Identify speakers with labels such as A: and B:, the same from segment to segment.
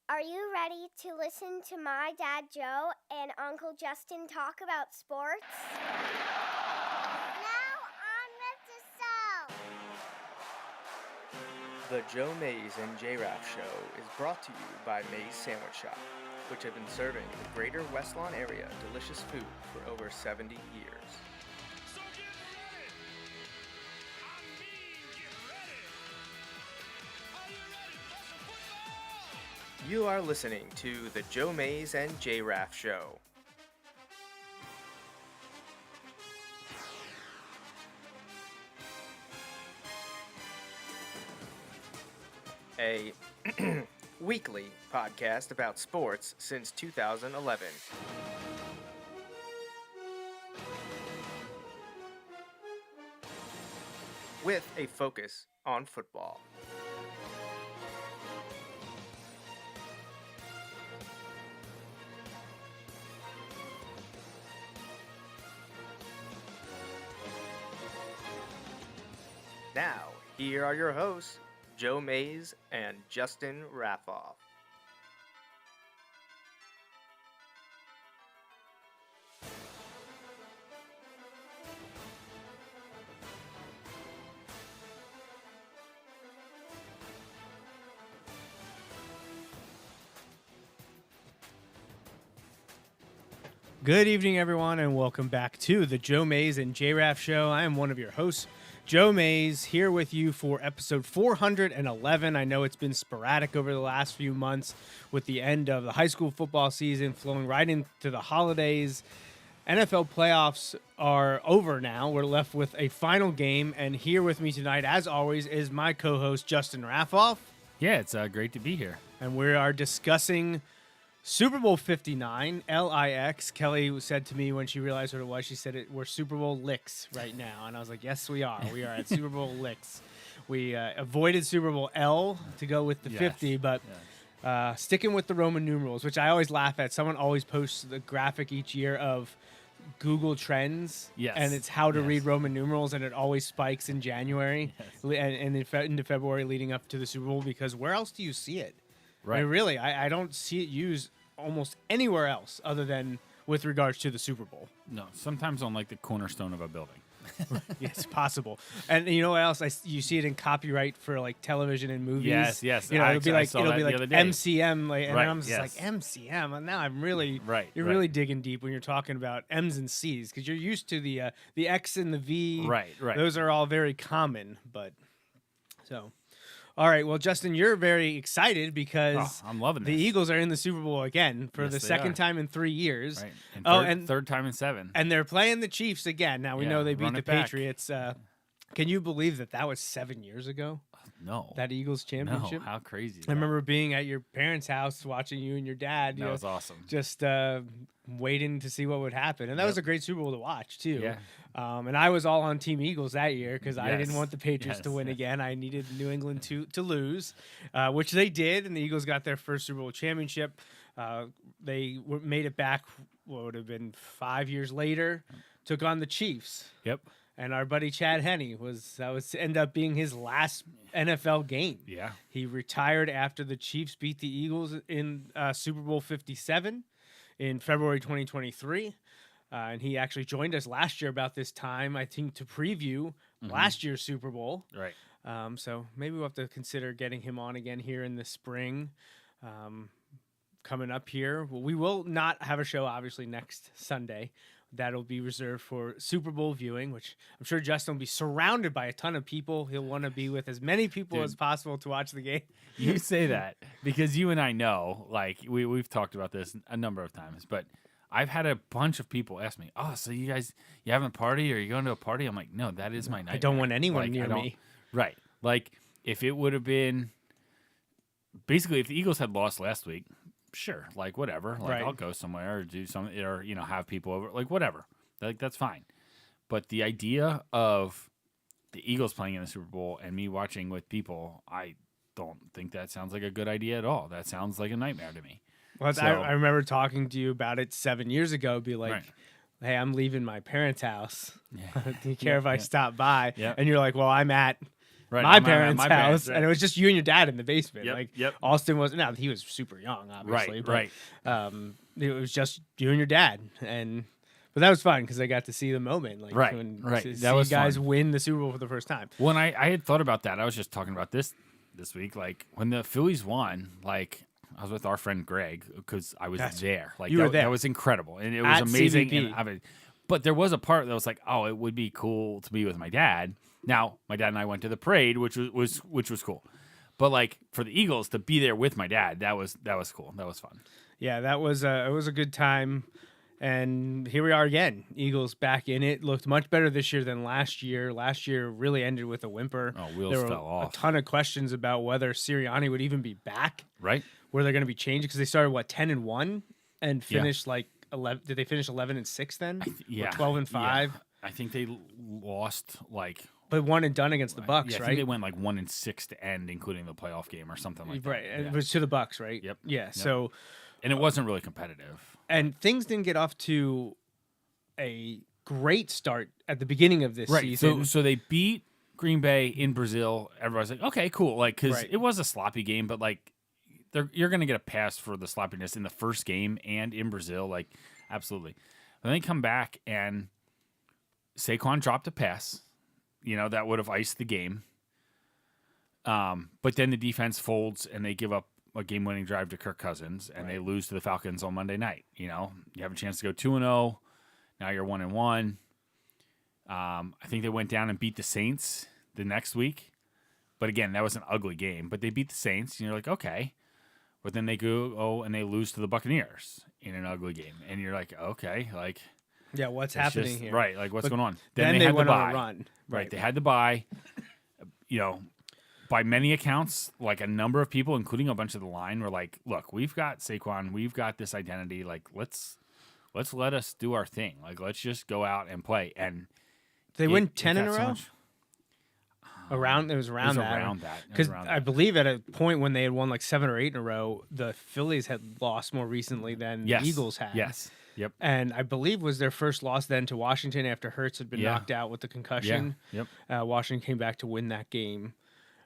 A: Are you ready to listen to my dad Joe and Uncle Justin talk about sports? Now on with the show.
B: The Joe Mays and J-Raff Show is brought to you by Mays Sandwich Shop, which have been serving the greater West Lawn area delicious food for over 70 years.
C: So get ready! I mean, get ready! Are you ready for some football?
B: You are listening to the Joe Mays and J-Raff Show. A weekly podcast about sports since 2011. With a focus on football. Now, here are your hosts, Joe Mays and Justin Raffoff.
D: Good evening, everyone, and welcome back to the Joe Mays and J-Raff Show. I am one of your hosts, Joe Mays, here with you for episode 411. I know it's been sporadic over the last few months with the end of the high school football season flowing right into the holidays. NFL playoffs are over now. We're left with a final game, and here with me tonight, as always, is my co-host, Justin Raffoff.
E: Yeah, it's great to be here.
D: And we are discussing Super Bowl 59, LIX. Kelly said to me when she realized what it was, she said, we're Super Bowl LIX right now. And I was like, yes, we are. We are at Super Bowl LIX. We avoided Super Bowl L to go with the 50, but sticking with the Roman numerals, which I always laugh at. Someone always posts the graphic each year of Google Trends, and it's how to read Roman numerals, and it always spikes in January and into February leading up to the Super Bowl, because where else do you see it?
E: Right.
D: I mean, really, I don't see it used almost anywhere else other than with regards to the Super Bowl.
E: No, sometimes on like the cornerstone of a building.
D: Yes, possible. And you know what else? You see it in copyright for like television and movies.
E: Yes.
D: You know, it'll be like
E: the
D: MCM, like, and
E: Right,
D: I'm just like MCM. And now I'm really You're
E: right.
D: really digging deep when you're talking about M's and C's, because you're used to the X and the V.
E: Right.
D: Those are all very common, but so. All right, well, Justin, you're very excited because
E: I'm loving
D: the
E: this.
D: Eagles are in the Super Bowl again for
E: Yes,
D: the
E: they
D: second
E: are.
D: time in 3 years.
E: Right. And third time in 7.
D: And they're playing the Chiefs again. Now, we know they beat
E: run
D: the
E: it back.
D: Patriots. Can you believe that was 7 years ago,
E: No.
D: that Eagles championship?
E: No, how crazy is
D: I remember being at your parents' house watching you and your dad.
E: that was awesome.
D: Just waiting to see what would happen. And that was a great Super Bowl to watch, too.
E: Yeah.
D: And I was all on Team Eagles that year because I didn't
E: Yes.
D: want the Patriots to
E: Yes.
D: win again. I needed New England to lose, which they did, and the Eagles got their first Super Bowl championship. They made it back, what would have been 5 years later, took on the Chiefs.
E: Yep.
D: And our buddy Chad Henne ended up being his last NFL game.
E: Yeah.
D: He retired after the Chiefs beat the Eagles in Super Bowl 57 in February 2023. And he actually joined us last year about this time, I think, to preview last year's Super Bowl.
E: Right.
D: So maybe we'll have to consider getting him on again here in the spring. Coming up here, well, we will not have a show, obviously, next Sunday. That'll be reserved for Super Bowl viewing, which I'm sure Justin will be surrounded by a ton of people. He'll want to be with as many people as possible to watch the game.
E: You say that because you and I know, like, we've talked about this a number of times, but I've had a bunch of people ask me, oh, so you having a party or you going to a party? I'm like, no, that is my nightmare.
D: I don't want anyone near me.
E: Right. Like, if it would have been, basically, if the Eagles had lost last week, sure, like, whatever. Like, I'll go somewhere or do something or, have people over. Like, whatever. Like, that's fine. But the idea of the Eagles playing in the Super Bowl and me watching with people, I don't think that sounds like a good idea at all. That sounds like a nightmare to me.
D: Well, I remember talking to you about it 7 years ago. Be like, hey, I'm leaving my parents' house. Do you care if I stop by?
E: Yeah.
D: And you're like, well, I'm at
E: Right,
D: my
E: I'm at
D: parents'
E: my
D: house,
E: parents', right.
D: and it was just you and your dad in the basement.
E: Yep,
D: Like
E: yep.
D: Austin was now he was super young, obviously,
E: Right,
D: but it was just you and your dad, but that was fun because I got to see the moment, like
E: Right,
D: when
E: right.
D: to
E: That
D: see
E: was
D: guys
E: fun.
D: win the Super Bowl for the first time.
E: When I had thought about that, I was just talking about this week. Like when the Phillies won, like I was with our friend Greg because I was there. Like
D: you were there.
E: That was incredible, and it was
D: At
E: amazing.
D: CVP.
E: And but there was a part that was like, oh, it would be cool to be with my dad. Now my dad and I went to the parade, which was cool. But like for the Eagles to be there with my dad, that was cool. That was fun.
D: Yeah, that was it was a good time. And here we are again. Eagles back in it. Looked much better this year than last year. Last year really ended with a whimper.
E: Oh, wheels
D: there were
E: fell off.
D: a ton of questions about whether Sirianni would even be back.
E: Right?
D: Were they going to be changed? Because they started 10-1 and finished like 11. Did they finish 11-6 then?
E: Yeah.
D: Or 12-5.
E: Yeah. I think they lost like.
D: But one and done against the Bucks,
E: Yeah, I
D: right?
E: think they went like 1-6 to end, including the playoff game or something like that.
D: Right, and
E: Yeah.
D: it was to the Bucks, right?
E: Yep.
D: Yeah.
E: Yep.
D: So,
E: And it wasn't really competitive.
D: and things didn't get off to a great start at the beginning of this season.
E: So they beat Green Bay in Brazil. Everybody's like, okay, cool. Like, because
D: Right.
E: it was a sloppy game, but like, you're going to get a pass for the sloppiness in the first game and in Brazil. Like, absolutely. Then they come back and Saquon dropped a pass. You know, that would have iced the game. But then the defense folds and they give up a game-winning drive to Kirk Cousins, and they lose to the Falcons on Monday night. You know, you have a chance to go 2-0. Now you're 1-1. I think they went down and beat the Saints the next week. But again, that was an ugly game. But they beat the Saints, and you're like, okay. But then they go and they lose to the Buccaneers in an ugly game, and you're like, okay, like
D: yeah, what's
E: it's
D: happening
E: just-
D: here?
E: right? Like what's
D: But
E: going on?
D: Then
E: they
D: they
E: had
D: went
E: the
D: on
E: bye.
D: a run.
E: Right, they had the bye. You know, by many accounts, like a number of people, including a bunch of the line, were like, "Look, we've got Saquon, we've got this identity. Like, let's let us do our thing. Like, let's just go out and play." And
D: They
E: it-
D: win
E: it
D: 10 in
E: got
D: a
E: so
D: row.
E: much-
D: Around it was around that.
E: It was
D: Because
E: around
D: I
E: that.
D: believe at a point when they had won like 7 or 8 in a row, the Phillies had lost more recently than
E: Yes.
D: the Eagles had.
E: Yes. Yep.
D: And I believe was their first loss then to Washington after Hurts had been
E: Yeah.
D: knocked out with the concussion.
E: Yep.
D: Washington came back to win that game.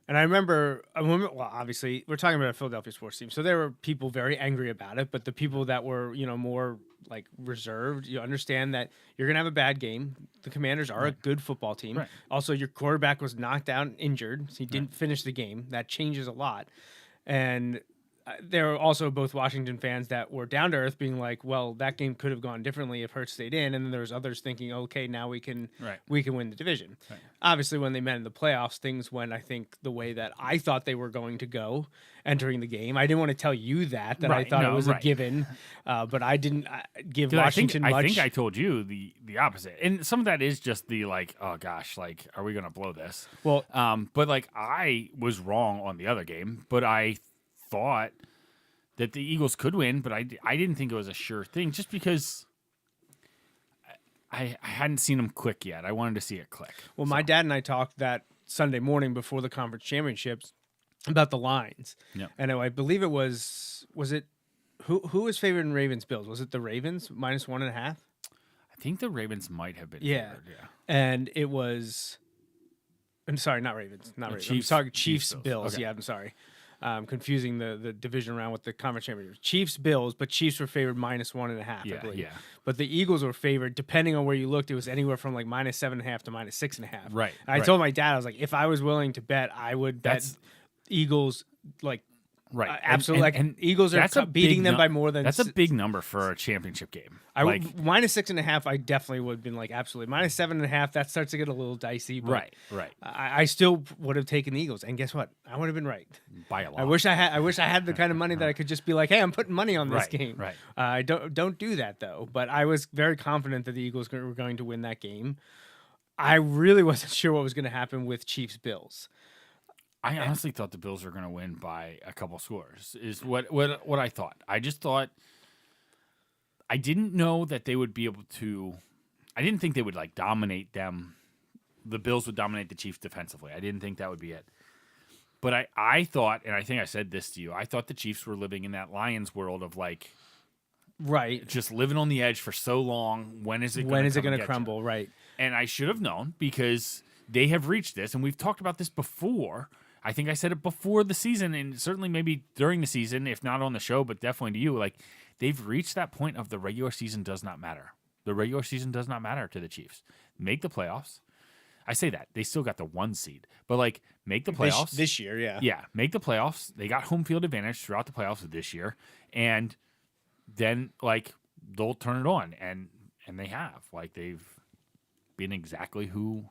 D: And I remember, well, obviously, we're talking about a Philadelphia sports team, so there were people very angry about it. But the people that were, more like reserved, you understand that you're gonna have a bad game. The Commanders are a good football team.
E: Right.
D: Also, your quarterback was knocked out and injured, so he didn't finish the game. That changes a lot. And there were also both Washington fans that were down to earth, being like, "Well, that game could have gone differently if Hurts stayed in." And then there was others thinking, "Okay, now we can win the division."
E: Right.
D: Obviously, when they met in the playoffs, things went, I think, the way that I thought they were going to go entering the game. I didn't want to tell you that I
E: Right,
D: thought
E: no,
D: it was
E: right.
D: a given, but I didn't give
E: 'Cause
D: Washington much.
E: I think I told you the opposite, and some of that is just the like, oh gosh, like, are we gonna blow this?
D: Well,
E: But like, I was wrong on the other game, but I thought that the Eagles could win, but I didn't think it was a sure thing, just because I hadn't seen them click yet. I wanted to see it click.
D: Well, my dad and I talked that Sunday morning before the conference championships about the lines.
E: Yep.
D: And I believe it was it who was favored in Ravens Bills? Was it the Ravens -1.5?
E: I think the Ravens might have been
D: Yeah.
E: favored, yeah.
D: And it was I'm sorry, not Ravens. Not Ravens. I'm sorry, Chiefs Bills.
E: Okay.
D: Yeah, I'm sorry. Confusing the division around with the conference championships. Chiefs Bills, but Chiefs were favored -1.5,
E: Yeah,
D: I believe.
E: yeah.
D: But the Eagles were favored, depending on where you looked, it was anywhere from like -7.5 to -6.5.
E: Right,
D: And I
E: right.
D: told my dad, I was like, if I was willing to bet, I would bet
E: That's-
D: Eagles like
E: Right. And-
D: absolutely.
E: and-
D: Like Eagles are
E: that's a
D: beating
E: big
D: them
E: nu-
D: by more than
E: That's a big number for a championship game.
D: I
E: like,
D: would -6.5. I definitely would have been like absolutely -7.5. That starts to get a little dicey. But
E: right.
D: I still would have taken the Eagles, and guess what? I would have been right.
E: By a lot.
D: I wish I had the kind of money that I could just be like, hey, I'm putting money on this
E: Right,
D: game.
E: right.
D: I don't do that though. But I was very confident that the Eagles were going to win that game. I really wasn't sure what was going to happen with Chiefs Bills.
E: I honestly thought the Bills were going to win by a couple scores. Is what I thought. I just thought I didn't know that they would be able to. I didn't think they would like dominate them. The Bills would dominate the Chiefs defensively. I didn't think that would be it. But I thought, and I think I said this to you, I thought the Chiefs were living in that Lions world of like
D: Right.
E: just living on the edge for so long. When is it
D: When is it
E: going
D: going to crumble? Right.
E: And I should have known because they have reached this, and we've talked about this before. I think I said it before the season, and certainly maybe during the season, if not on the show, but definitely to you. Like, they've reached that point of the regular season does not matter. The regular season does not matter to the Chiefs. Make the playoffs. I say that. They still got the 1 seed. But, like, make the playoffs.
D: This year, yeah.
E: Yeah, make the playoffs. They got home field advantage throughout the playoffs of this year. And then, like, they'll turn it on. And they have. Like, they've been exactly who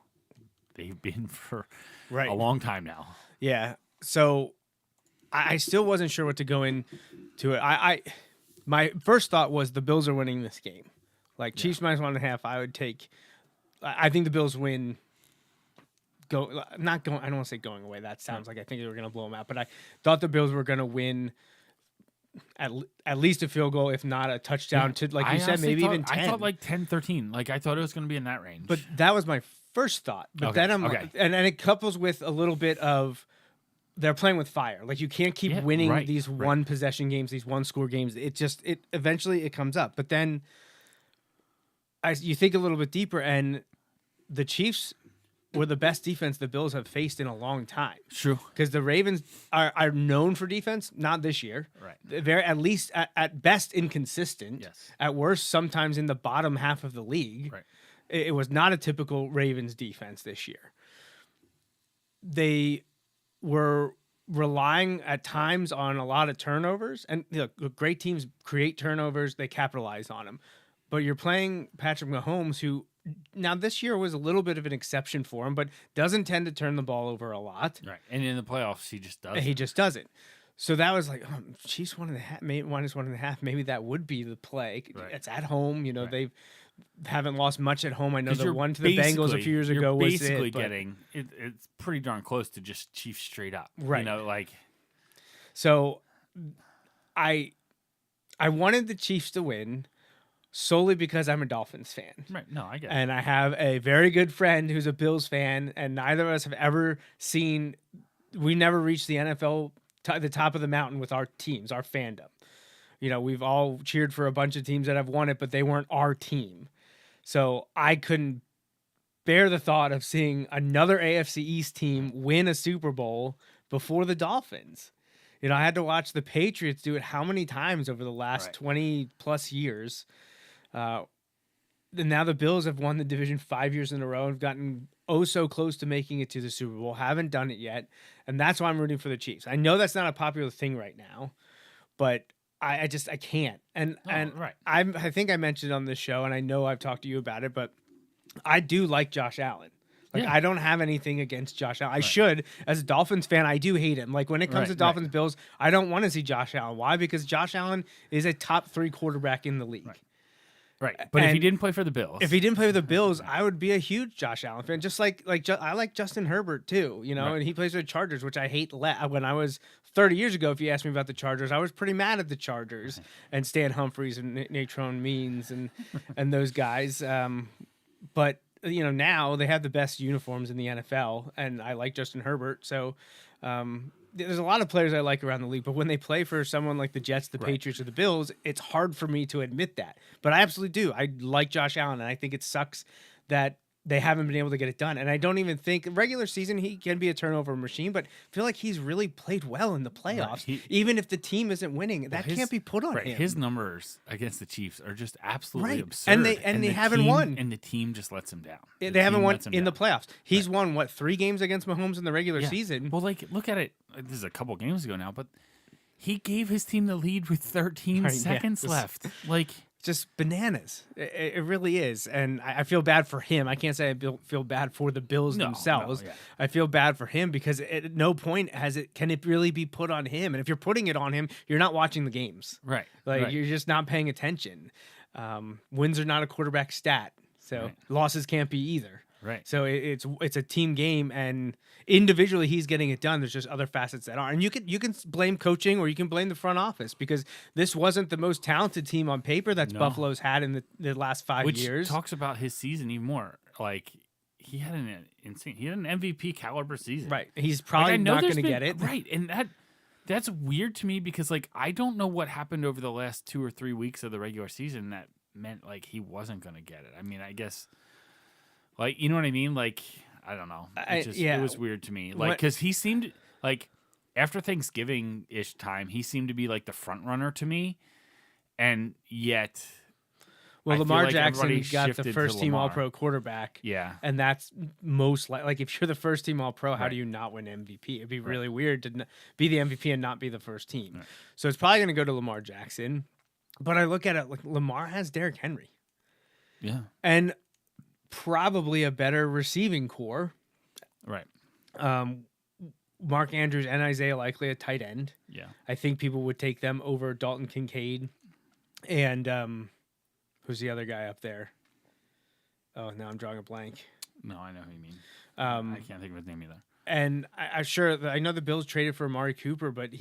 E: they've been for a long time now.
D: Yeah. So I still wasn't sure what to go into it. My first thought was the Bills are winning this game. Like Chiefs minus 1.5, I would take. I think the Bills win. I don't want to say going away. That sounds like I think they were going to blow them out. But I thought the Bills were going to win at least a field goal, if not a touchdown. To like you said, maybe even 10.
E: I thought like 10-13. Like I thought it was going to be in that range.
D: But that was my first thought. But then and it couples with a little bit of they're playing with fire. Like you can't keep winning these one possession games, these one score games. It eventually it comes up. But then you think a little bit deeper, and the Chiefs were the best defense the Bills have faced in a long time.
E: True.
D: Because the Ravens are known for defense, not this year.
E: Right.
D: They're at least at best inconsistent.
E: Yes.
D: At worst, sometimes in the bottom half of the league.
E: Right.
D: It was not a typical Ravens defense this year. They were relying at times on a lot of turnovers, and look, great teams create turnovers, they capitalize on them. But you're playing Patrick Mahomes, who now this year was a little bit of an exception for him, but doesn't tend to turn the ball over a lot.
E: Right. And in the playoffs, he just doesn't.
D: He just doesn't. So that was like, Chiefs minus 1.5. Maybe that would be the play.
E: Right.
D: It's at home. They haven't lost much at home. I know
E: 'Cause
D: the
E: you're
D: one to the Bengals a few years ago was
E: basically
D: it, but-
E: getting it's pretty darn close to just Chiefs straight up.
D: Right.
E: Like.
D: So I wanted the Chiefs to win solely because I'm a Dolphins fan.
E: Right. No, I get it.
D: And I have a very good friend who's a Bills fan, and neither of us have ever seen. We never reached the NFL, the top of the mountain with our teams, our fandom. We've all cheered for a bunch of teams that have won it, but they weren't our team. So I couldn't bear the thought of seeing another AFC East team win a Super Bowl before the Dolphins. I had to watch the Patriots do it how many times over the last 20 plus years. And now the Bills have won the division 5 years in a row and have gotten so close to making it to the Super Bowl. Haven't done it yet. And that's why I'm rooting for the Chiefs. I know that's not a popular thing right now, but I can't. And I think I mentioned on this show, and I know I've talked to you about it, but I do like Josh Allen. I don't have anything against Josh Allen. I should. As a Dolphins fan, I do hate him. Like, when it comes to Dolphins Bills, I don't want to see Josh Allen. Why? Because Josh Allen is a top 3 quarterback in the league.
E: Right. But if he didn't play for the Bills.
D: If he didn't play for the Bills, I would be a huge Josh Allen fan. Just like I like Justin Herbert too, and he plays for the Chargers, which I hate. When I was 30 years ago, if you asked me about the Chargers, I was pretty mad at the Chargers and Stan Humphries and Natrone Means and those guys. But now they have the best uniforms in the NFL, and I like Justin Herbert. So there's a lot of players I like around the league, but when they play for someone like the Jets, the Patriots, or the Bills, it's hard for me to admit that. But I absolutely do. I like Josh Allen, and I think it sucks that they haven't been able to get it done. And I don't even think regular season he can be a turnover machine, but I feel like he's really played well in the playoffs. Even if the team isn't winning, that can't be put on him.
E: His numbers against the Chiefs are just absolutely absurd.
D: And they haven't won.
E: And the team just lets him down.
D: They haven't won in the playoffs. He's won, 3 games against Mahomes in the regular season?
E: Well, look at it. This is a couple games ago now, but he gave his team the lead with 13 seconds left.
D: Just bananas. It really is. And I feel bad for him. I can't say I feel bad for the Bills themselves. I feel bad for him because at no point can it really be put on him. And if you're putting it on him, you're not watching the games.
E: Right.
D: You're just not paying attention. Wins are not a quarterback stat. So losses can't be either.
E: Right.
D: So it's a team game, and individually he's getting it done. There's just other facets that aren't. And you can blame coaching, or you can blame the front office, because this wasn't the most talented team on paper that Buffalo's had in the last 5 years.
E: Which talks about his season even more. He had an MVP caliber season.
D: Right. He's probably not going to get it.
E: Right. And that's weird to me because I don't know what happened over the last 2 or 3 weeks of the regular season that meant he wasn't going to get it. I mean, I guess. You know what I mean? I don't know.
D: Yeah.
E: It was weird to me.
D: What-
E: Like, because he seemed like after Thanksgiving ish time, he seemed to be like the front runner to me, and yet.
D: Well,
E: I feel
D: Lamar
E: like
D: Jackson
E: everybody
D: got
E: shifted
D: the
E: to
D: first team
E: Lamar.
D: All-Pro quarterback.
E: Yeah.
D: And that's most like if you're the first team All-Pro, how
E: Right.
D: do you not win MVP? It'd be really weird to be the MVP and not be the first team.
E: Right.
D: So it's probably going to go to Lamar Jackson. But I look at it like Lamar has Derrick Henry
E: Yeah.
D: and probably a better receiving core.
E: Right.
D: Mark Andrews and Isaiah Likely a tight end.
E: Yeah.
D: I think people would take them over Dalton Kincaid and who's the other guy up there? Oh, now I'm drawing a blank.
E: No, I know who you mean.
D: Um,
E: I can't think of his name either.
D: And I'm sure I know the Bills traded for Amari Cooper, but
E: It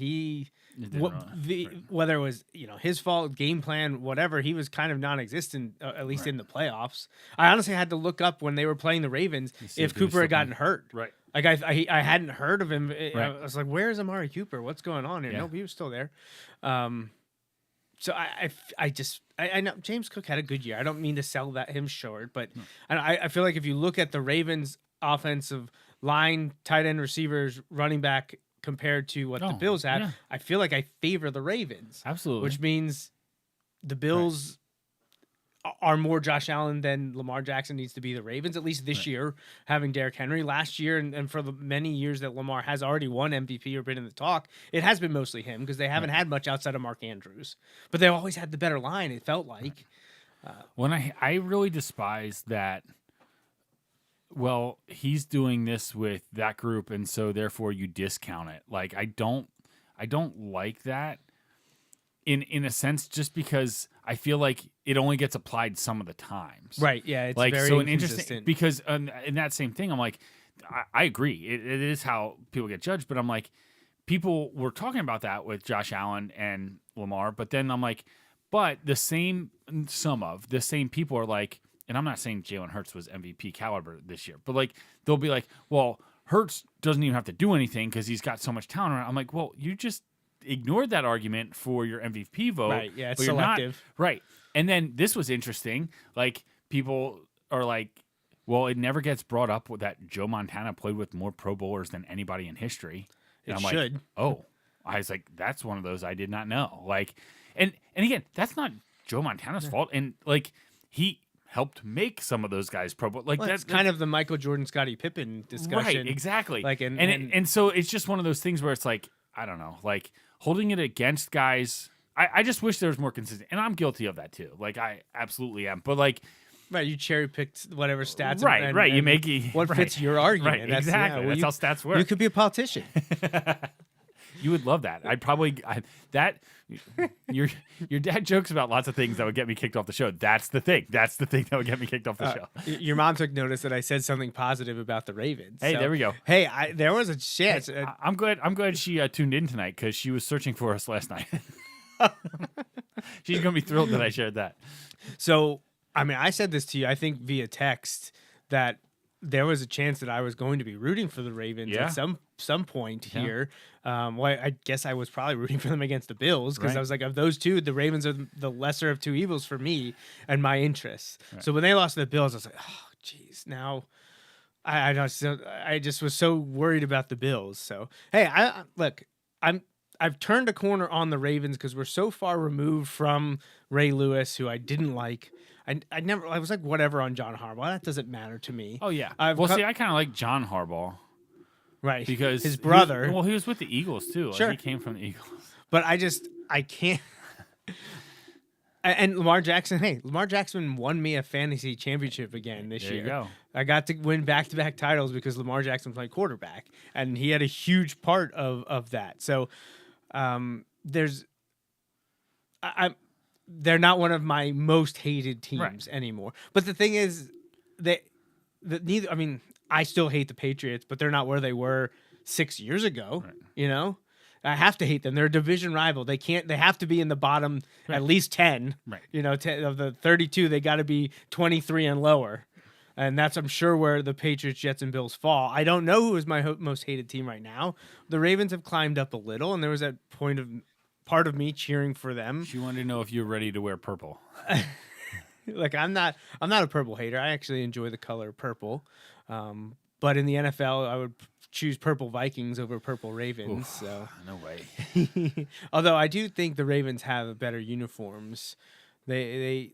E: didn't really- right.
D: whether it was his fault, game plan, whatever, he was kind of non-existent at least
E: Right.
D: in the playoffs. I honestly had to look up when they were playing the Ravens
E: see
D: if
E: if he was
D: Cooper had
E: still
D: gotten
E: playing.
D: hurt.
E: Right.
D: Like I hadn't heard of him. I
E: Right.
D: was like, "Where's Amari Cooper? What's going on here?"
E: Yeah.
D: Nope, he was still there. So I know James Cook had a good year. I don't mean to sell him short, but I feel like if you look at the Ravens' offensive line, tight end, receivers, running back compared to what the
E: Oh,
D: Bills have,
E: yeah.
D: I feel like I favor the Ravens,
E: Absolutely.
D: which means the Bills are more Josh Allen than Lamar Jackson needs to be the Ravens, at least this year, having Derrick Henry. Last year and for the many years that Lamar has already won MVP or been in the talk, it has been mostly him because they haven't had much outside of Mark Andrews. But they've always had the better line, it felt like.
E: When I really despise that. Well, he's doing this with that group, and so therefore you discount it. Like I don't like that. In a sense, just because I feel like it only gets applied some of the times.
D: Right, yeah, it's
E: like
D: very
E: so an
D: inconsistent.
E: interesting because in that same thing, I'm like, I agree. It is how people get judged, but I'm like, people were talking about that with Josh Allen and Lamar, but then I'm like, but some of the same people are like, and I'm not saying Jalen Hurts was MVP caliber this year, but like they'll be like, well, Hurts doesn't even have to do anything because he's got so much talent around. I'm like, well, you just ignored that argument for your MVP vote.
D: Right, yeah, it's
E: but you're not-
D: selective.
E: right. And then this was interesting. Like people are like, well, it never gets brought up that Joe Montana played with more Pro Bowlers than anybody in history. And
D: It
E: I'm
D: should.
E: like, oh, I was like, that's one of those I did not know. Like, and again, that's not Joe Montana's fault. And like, he helped make some of those guys Pro Bowl. Like
D: Well,
E: that's
D: it's kind of the Michael Jordan, Scottie Pippen discussion.
E: right, exactly.
D: Like,
E: and so it's just one of those things where it's like, I don't know, like holding it against guys. I just wish there was more consistent, and I'm guilty of that too. Like I absolutely am, but like.
D: Right, you cherry picked whatever stats.
E: Right,
D: and,
E: right. You
D: and
E: make
D: what
E: right,
D: fits your argument.
E: Right,
D: That's,
E: exactly.
D: well,
E: That's how stats work.
D: You could be a politician.
E: You would love that. I'd probably that your dad jokes about lots of things that would get me kicked off the show. That's the thing. That's the thing that would get me kicked off the show.
D: Your mom took notice that I said something positive about the Ravens.
E: Hey,
D: so-
E: there we go.
D: Hey, there was a chance.
E: I'm glad she tuned in tonight because she was searching for us last night. She's gonna be thrilled that I shared that.
D: So, I mean, I said this to you, I think via text, that there was a chance that I was going to be rooting for the Ravens
E: Yeah.
D: at some point
E: Yeah.
D: here. Well, I guess I was probably rooting for them against the Bills because
E: Right.
D: I was like, of those two, the Ravens are the lesser of two evils for me and my interests. So when they lost to the Bills, I was like, oh, geez, now I just was so worried about the Bills. So hey, I've turned a corner on the Ravens because we're so far removed from Ray Lewis, who I didn't like. I was like whatever on John Harbaugh. That doesn't matter to me.
E: Oh yeah.
D: I've
E: Well,
D: cut-
E: see, I kind of like John Harbaugh
D: Right,
E: because
D: his brother.
E: he was with the Eagles too. Like,
D: Sure.
E: he came from the Eagles.
D: But I can't. And Lamar Jackson, hey, Lamar Jackson won me a fantasy championship again this
E: There
D: year.
E: you go.
D: I got to win back-to-back titles because Lamar Jackson played quarterback, and he had a huge part of that. So, they're not one of my most hated teams
E: Right.
D: anymore. But the thing is, neither. I mean, I still hate the Patriots, but they're not where they were 6 years ago.
E: Right.
D: You know, I have to hate them. They're a division rival. They have to be in the bottom at least 10.
E: Right.
D: You know, 10, of the 32, they got to be 23 and lower. And that's, I'm sure, where the Patriots, Jets, and Bills fall. I don't know who is my most hated team right now. The Ravens have climbed up a little, and there was that part of me cheering for them.
E: She wanted to know if you're ready to wear purple.
D: Like I'm not a purple hater. I actually enjoy the color purple. But in the NFL, I would choose purple Vikings over purple Ravens. So
E: No way.
D: although I do think the Ravens have better uniforms, they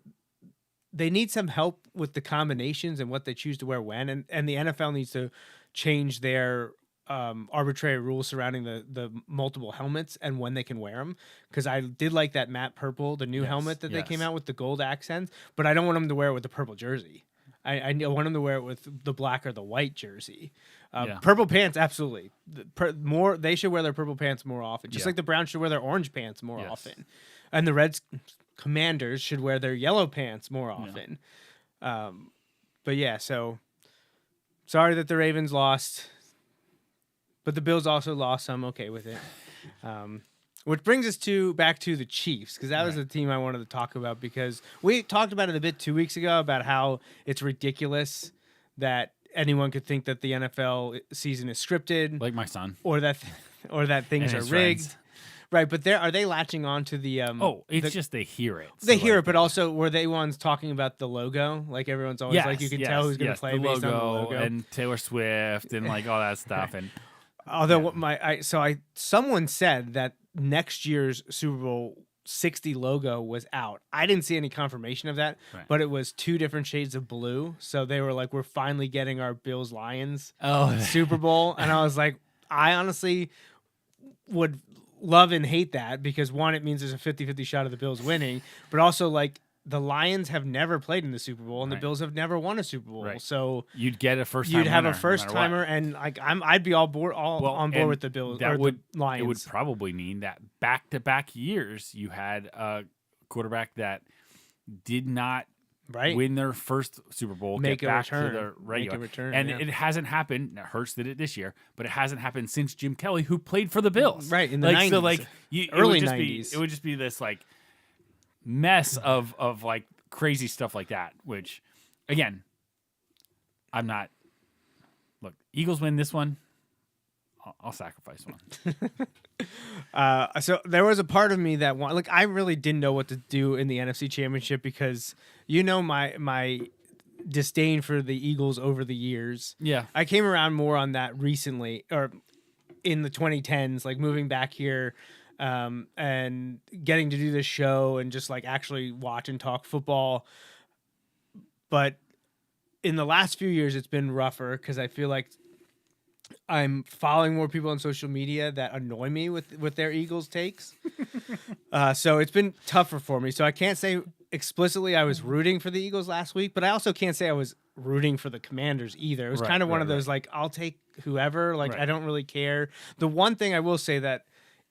D: need some help with the combinations and what they choose to wear when, and the NFL needs to change their arbitrary rules surrounding the multiple helmets and when they can wear them. Because I did like that matte purple, the new helmet that they came out with the gold accents, but I don't want them to wear it with the purple jersey. I want them to wear it with the black or the white jersey. Purple pants, absolutely. They should wear their purple pants more often, just like the Browns should wear their orange pants more often, and the Reds Commanders should wear their yellow pants more often. But yeah, so sorry that the Ravens lost, but the Bills also lost, so I'm okay with it. Which brings us back to the Chiefs, because that was the team I wanted to talk about, because we talked about it a bit 2 weeks ago about how it's ridiculous that anyone could think that the NFL season is scripted,
E: Like my son.
D: or that things
E: And
D: are
E: his
D: rigged.
E: friends.
D: Right, but are they latching on to the
E: It's just they hear it.
D: they
E: So,
D: hear
E: like,
D: it, but also were they ones talking about the logo? Like everyone's always like, you can tell who's going to play
E: the
D: based on the logo.
E: and Taylor Swift and like all that stuff. And
D: Although someone said that next year's Super Bowl 60 logo was out. I didn't see any confirmation of that, but it was 2 different shades of blue. So they were like, we're finally getting our Bills Lions Super Bowl. And I was like, I honestly would love and hate that, because one, it means there's a 50-50 shot of the Bills winning, but also like the Lions have never played in the Super Bowl and the Bills have never won a Super Bowl. So
E: you'd get a first
D: you'd
E: time
D: have
E: winner,
D: a first
E: no matter
D: timer,
E: what.
D: and like I'd be on board
E: and
D: with the Bills
E: that
D: or
E: would,
D: the Lions.
E: It would probably mean that back-to-back years you had a quarterback that did not win their first Super Bowl,
D: Make
E: get
D: a
E: back
D: return.
E: to the regular.
D: Make a return,
E: and
D: yeah.
E: it hasn't happened. Now, Hurts did it this year, but it hasn't happened since Jim Kelly, who played for the Bills.
D: Right, in the 90s.
E: So like
D: Early
E: it would
D: 90s.
E: It would just be this like mess of like crazy stuff like that, which again, I'm not. Look, Eagles win this one. I'll sacrifice one.
D: So there was a part of me that I really didn't know what to do in the NFC Championship, because my disdain for the Eagles over the years.
E: Yeah.
D: I came around more on that recently, or in the 2010s, like moving back here and getting to do this show and just like actually watch and talk football. But in the last few years, it's been rougher, because I feel like I'm following more people on social media that annoy me with their Eagles takes. So it's been tougher for me. So I can't say explicitly I was rooting for the Eagles last week, but I also can't say I was rooting for the Commanders either. It was kind of one of those, like, I'll take whoever. Like, I don't really care. The one thing I will say that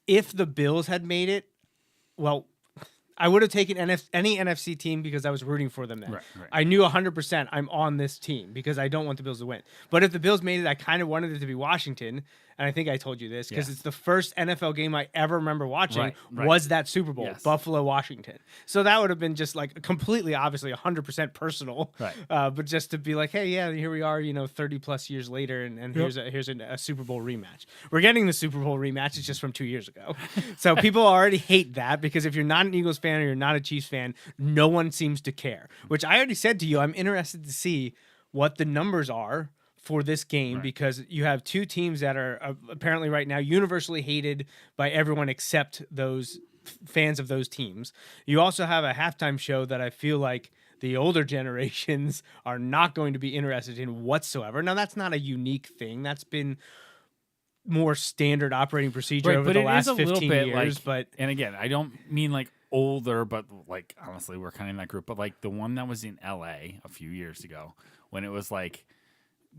D: if the Bills had made it, well, I would have taken any NFC team because I was rooting for them then.
E: Right.
D: I knew 100% I'm on this team because I don't want the Bills to win. But if the Bills made it, I kind of wanted it to be Washington. And I think I told you this because it's the first NFL game I ever remember watching was that Super Bowl, Buffalo, Washington. So that would have been just like completely, obviously 100% personal. But just to be like, hey, yeah, here we are, 30 plus years later. And here's a Super Bowl rematch. We're getting the Super Bowl rematch. It's just from 2 years ago. So people already hate that because if you're not an Eagles fan or you're not a Chiefs fan, no one seems to care, which I already said to you, I'm interested to see what the numbers are for this game because you have two teams that are apparently right now universally hated by everyone except those fans of those teams. You also have a halftime show that I feel like the older generations are not going to be interested in whatsoever. Now, that's not a unique thing. That's been more standard operating procedure over the last 15 years.
E: And again, I don't mean like older, but like honestly, we're kind of in that group. But like the one that was in LA a few years ago when it was like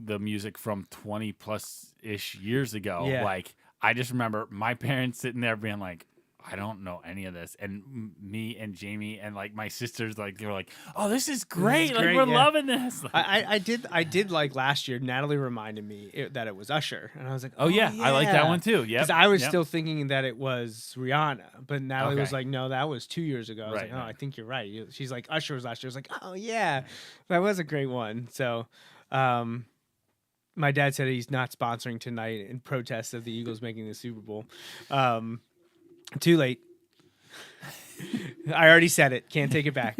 E: the music from 20 plus ish years ago. Like I just remember my parents sitting there being like, I don't know any of this. And me and Jamie and like my sisters, like they were like, oh, this is great. Like we're loving this.
D: I did like last year. Natalie reminded me that it was Usher. And I was like, oh yeah.
E: I like that one too. Yeah.
D: Because I was still thinking that it was Rihanna. But Natalie was like, no, that was 2 years ago. I was like, oh, I think you're right. She's like, Usher was last year. I was like, oh yeah, that was a great one. So, my dad said he's not sponsoring tonight in protest of the Eagles making the Super Bowl. Too late. I already said it. Can't take it back.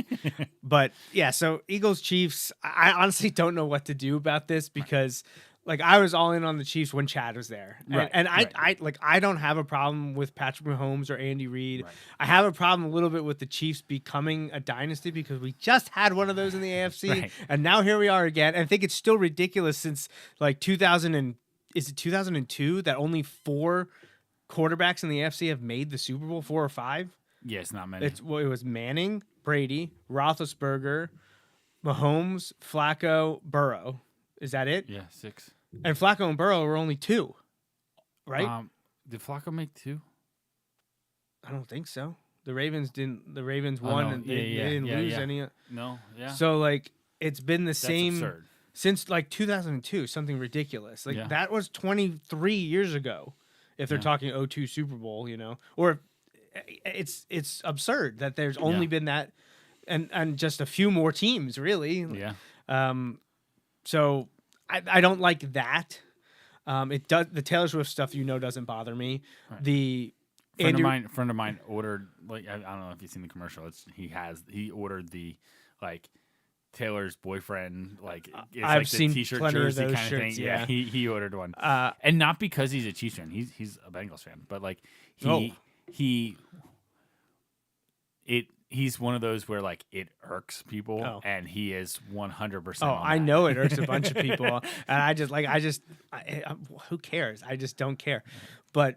D: But yeah, so Eagles Chiefs, I honestly don't know what to do about this because like I was all in on the Chiefs when Chad was there,
E: Right,
D: and
E: right.
D: I don't have a problem with Patrick Mahomes or Andy Reid.
E: Right.
D: I have a problem a little bit with the Chiefs becoming a dynasty because we just had one of those in the AFC,
E: Right.
D: and now here we are again. And I think it's still ridiculous since like 2002 that only 4 quarterbacks in the AFC have made the Super Bowl, 4 or 5.
E: Yeah, it's not many.
D: It was Manning, Brady, Roethlisberger, Mahomes, Flacco, Burrow. Is that it?
E: Yeah, 6.
D: And Flacco and Burrow were only 2, right?
E: Did Flacco make 2?
D: I don't think so. The Ravens didn't. The Ravens
E: Oh,
D: won,
E: no.
D: and
E: Yeah,
D: they didn't lose
E: yeah.
D: any.
E: No, yeah.
D: So like, it's been the
E: That's
D: same
E: absurd.
D: since like 2002. Something ridiculous. Like
E: Yeah.
D: that was 23 years ago. If they're
E: Yeah.
D: talking 02 Super Bowl, or it's absurd that there's only
E: Yeah.
D: been that, and just a few more teams really.
E: Yeah.
D: So I don't like that. It does the Taylor Swift stuff, doesn't bother me.
E: Right.
D: The
E: Friend of mine ordered, like, I don't know if you've seen the commercial. He ordered the like Taylor's boyfriend, like it's
D: I've
E: like the
D: seen
E: t-shirt
D: plenty of
E: jersey
D: those
E: kind of
D: shirts,
E: thing.
D: yeah.
E: He ordered one, and not because he's a Chiefs fan. He's a Bengals fan, but like he's one of those where like it irks people, and he is 100%.
D: Oh, I know it irks a bunch of people, and who cares? I just don't care. But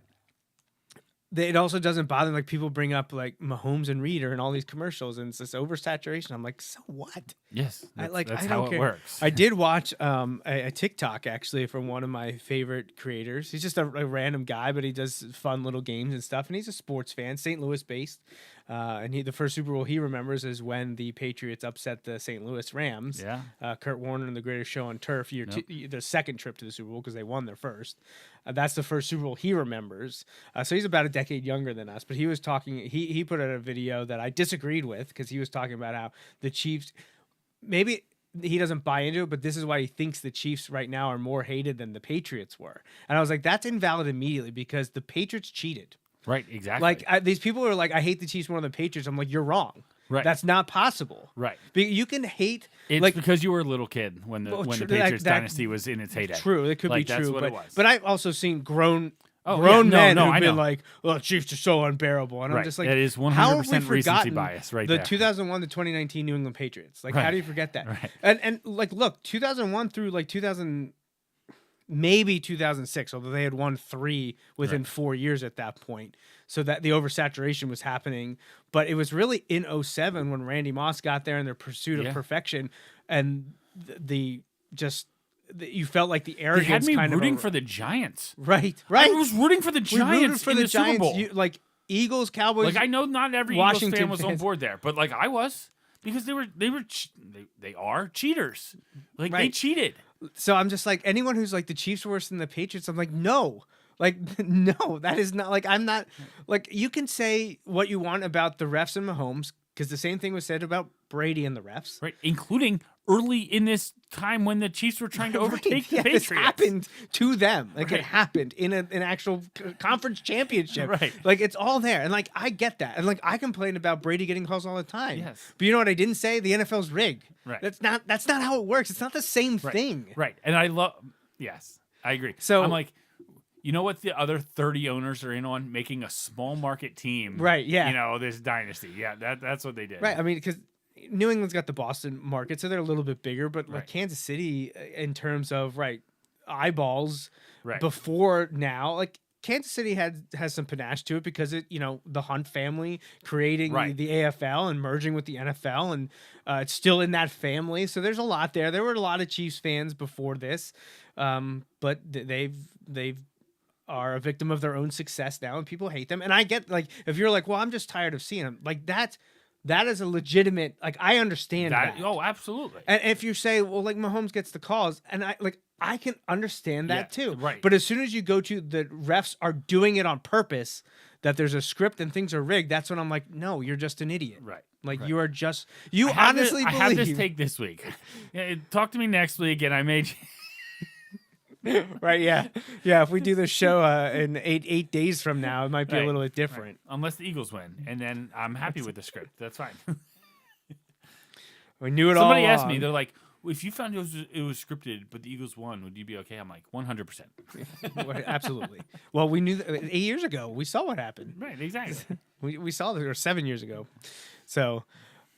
D: it also doesn't bother me. Like people bring up like Mahomes and Reed are in all these commercials, and it's this oversaturation. I'm like, so what?
E: Yes,
D: That's
E: that's
D: I
E: how
D: don't
E: it
D: care.
E: works.
D: I did watch a TikTok actually from one of my favorite creators. He's just a random guy, but he does fun little games and stuff. And he's a sports fan, St. Louis based. And the first Super Bowl he remembers is when the Patriots upset the St. Louis Rams.
E: Yeah.
D: Kurt Warner and the Greatest Show on Turf. Their second trip to the Super Bowl because they won their first. That's the first Super Bowl he remembers. So he's about a decade younger than us. But he was talking. He put out a video that I disagreed with because he was talking about how the Chiefs. Maybe he doesn't buy into it, but this is why he thinks the Chiefs right now are more hated than the Patriots were. And I was like, that's invalid immediately because the Patriots cheated.
E: Right, exactly.
D: Like these people are like, I hate the Chiefs more than the Patriots. I'm like, you're wrong.
E: Right.
D: That's not possible.
E: Right.
D: You can hate.
E: It's because you were a little kid when the Patriots dynasty was in its heyday.
D: True, it could be
E: that's
D: true.
E: what it was.
D: But I've also seen grown
E: no,
D: men
E: no,
D: who've
E: I
D: been
E: know.
D: like, "Well, Chiefs are so unbearable," and I'm
E: Right.
D: just like,
E: That is 100%
D: how have we
E: recency
D: forgotten
E: bias right
D: the
E: there.
D: 2001 to 2019 New England Patriots? Like, how
E: Right.
D: do you forget that?
E: Right.
D: And like, look, 2001 through like 2000, maybe 2006, although they had won 3 within 4 years at that point. So that the oversaturation was happening, but it was really in 07 when Randy Moss got there in their pursuit of perfection, and you felt like the
E: They
D: arrogance
E: had me
D: kind
E: rooting
D: of
E: for the Giants.
D: right.
E: I was rooting for the
D: We rooted
E: Giants
D: for
E: in
D: the
E: the Super
D: Giants.
E: Bowl.
D: Like Eagles, Cowboys.
E: Like I know not every
D: Washington
E: Eagles fan was on
D: fans.
E: board there, but like I was because they are cheaters. Like they
D: Right.
E: cheated.
D: So I'm just like anyone who's like the Chiefs are worse than the Patriots. I'm like, no. Like, no, that is not like I'm not like you can say what you want about the refs and Mahomes because the same thing was said about Brady and the refs.
E: Right, including early in this time when the Chiefs were trying to overtake the
D: Yeah,
E: Patriots.
D: this happened to them. Like
E: Right.
D: it happened in an actual conference championship.
E: Right.
D: Like it's all there. And like I get that. And like I complain about Brady getting calls all the time.
E: Yes.
D: But you know what I didn't say? The NFL's rigged.
E: Right.
D: That's not how it works. It's not the same
E: Right.
D: thing.
E: Right, and I love. Yes, I agree.
D: So-
E: I'm like, you know what? The other 30 owners are in on making a small market team.
D: Right, yeah.
E: You know this dynasty. Yeah, that's what they did.
D: Right. I mean, because New England's got the Boston market, so they're a little bit bigger. But like
E: Right.
D: Kansas City, in terms of eyeballs,
E: Right.
D: before now, like Kansas City has some panache to it because the Hunt family creating
E: Right.
D: the AFL and merging with the NFL, and it's still in that family. So there's a lot there. There were a lot of Chiefs fans before this, but they've are a victim of their own success now, and people hate them. And I get like if you're like, well, I'm just tired of seeing them. Like that is a legitimate. Like I understand that.
E: Oh, absolutely.
D: And if you say, well, like Mahomes gets the calls, and I can understand that
E: Yeah,
D: too.
E: right.
D: But as soon as you go to the refs are doing it on purpose, that there's a script and things are rigged, that's when I'm like, no, you're just an idiot.
E: Right.
D: Like
E: Right.
D: you are just
E: I have
D: honestly
E: this,
D: believe.
E: I have this take this week. Yeah, talk to me next week, and I made.
D: Right? Yeah, yeah. If we do this show in eight days from now, it might be a
E: Right,
D: little bit different.
E: Unless the Eagles win, and then I'm happy with the script. That's fine.
D: We knew it
E: Somebody
D: all.
E: asked me,
D: along.
E: they're like, if you found it was scripted, but the Eagles won, would you be okay? I'm like 100%.
D: Absolutely. Well, we knew that 8 years ago. We saw what happened.
E: Right, exactly.
D: We saw that, or 7 years ago. So,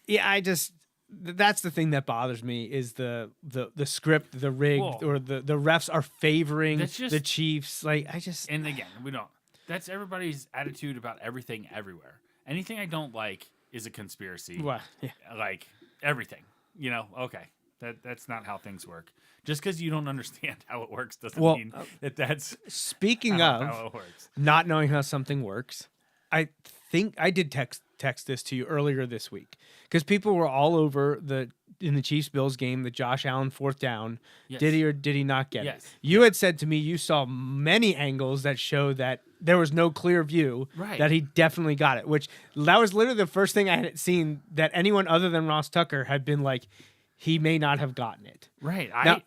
D: yeah, that's the thing that bothers me is the script, the rig,
E: Well,
D: or the refs are favoring
E: that's just-
D: the Chiefs. Like,
E: And again, we don't. That's everybody's attitude about everything everywhere. Anything I don't like is a conspiracy.
D: Well, yeah.
E: Like everything. Okay. That's not how things work. Just because you don't understand how it works doesn't mean that's
D: Speaking
E: how
D: of
E: it works.
D: not knowing how something works, I think I did text this to you earlier this week because people were all over in the Chiefs Bills game, the Josh Allen 4th down.
E: Yes.
D: Did he or did he not get
E: Yes.
D: it? You had said to me you saw many angles that show that there was no clear view
E: Right.
D: that he definitely got it, which that was literally the first thing I had seen that anyone other than Ross Tucker had been like, he may not have gotten it.
E: Right.
D: Now,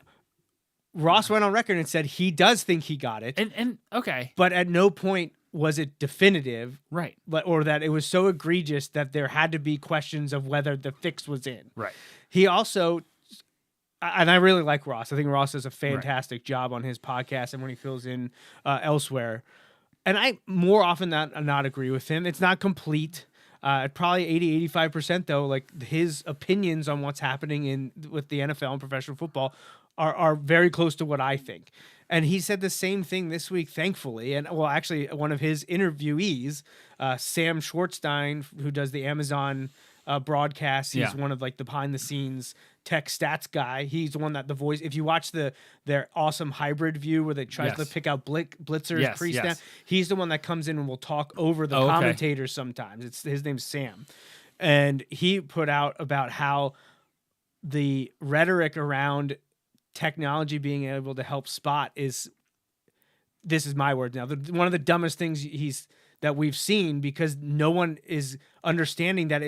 D: Ross went on record and said he does think he got it,
E: And okay.
D: but at no point was it definitive,
E: Right.
D: or that it was so egregious that there had to be questions of whether the fix was in.
E: Right.
D: He also, and I really like Ross. I think Ross does a fantastic job on his podcast and when he fills in elsewhere. And I more often than not agree with him. It's not complete. Probably 80-85% though, like his opinions on what's happening with the NFL and professional football are very close to what I think. And he said the same thing this week, thankfully. And well, actually, one of his interviewees, Sam Schwartzstein, who does the Amazon broadcast, he's one of like the behind the scenes tech stats guy. He's the one that the voice. If you watch their awesome hybrid view where they try to pick out blitzers pre-snap, he's the one that comes in and will talk over the commentators sometimes. His name's Sam, and he put out about how the rhetoric around technology being able to help spot is, this is my word now, one of the dumbest things that we've seen, because no one is understanding that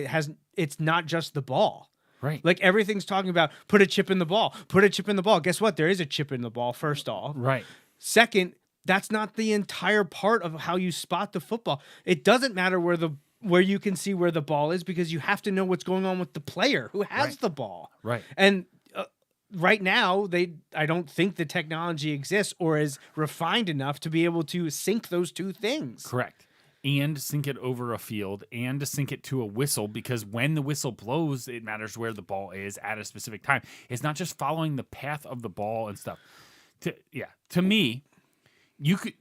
D: it's not just the ball.
E: Right.
D: Like everything's talking about put a chip in the ball, put a chip in the ball. Guess what? There is a chip in the ball, first off.
E: Right.
D: Second, that's not the entire part of how you spot the football. It doesn't matter where you can see where the ball is, because you have to know what's going on with the player who has the ball.
E: Right.
D: And right now, I don't think the technology exists or is refined enough to be able to sync those two things.
E: Correct. And sync it over a field and to sync it to a whistle, because when the whistle blows, it matters where the ball is at a specific time. It's not just following the path of the ball and stuff. To me, you could,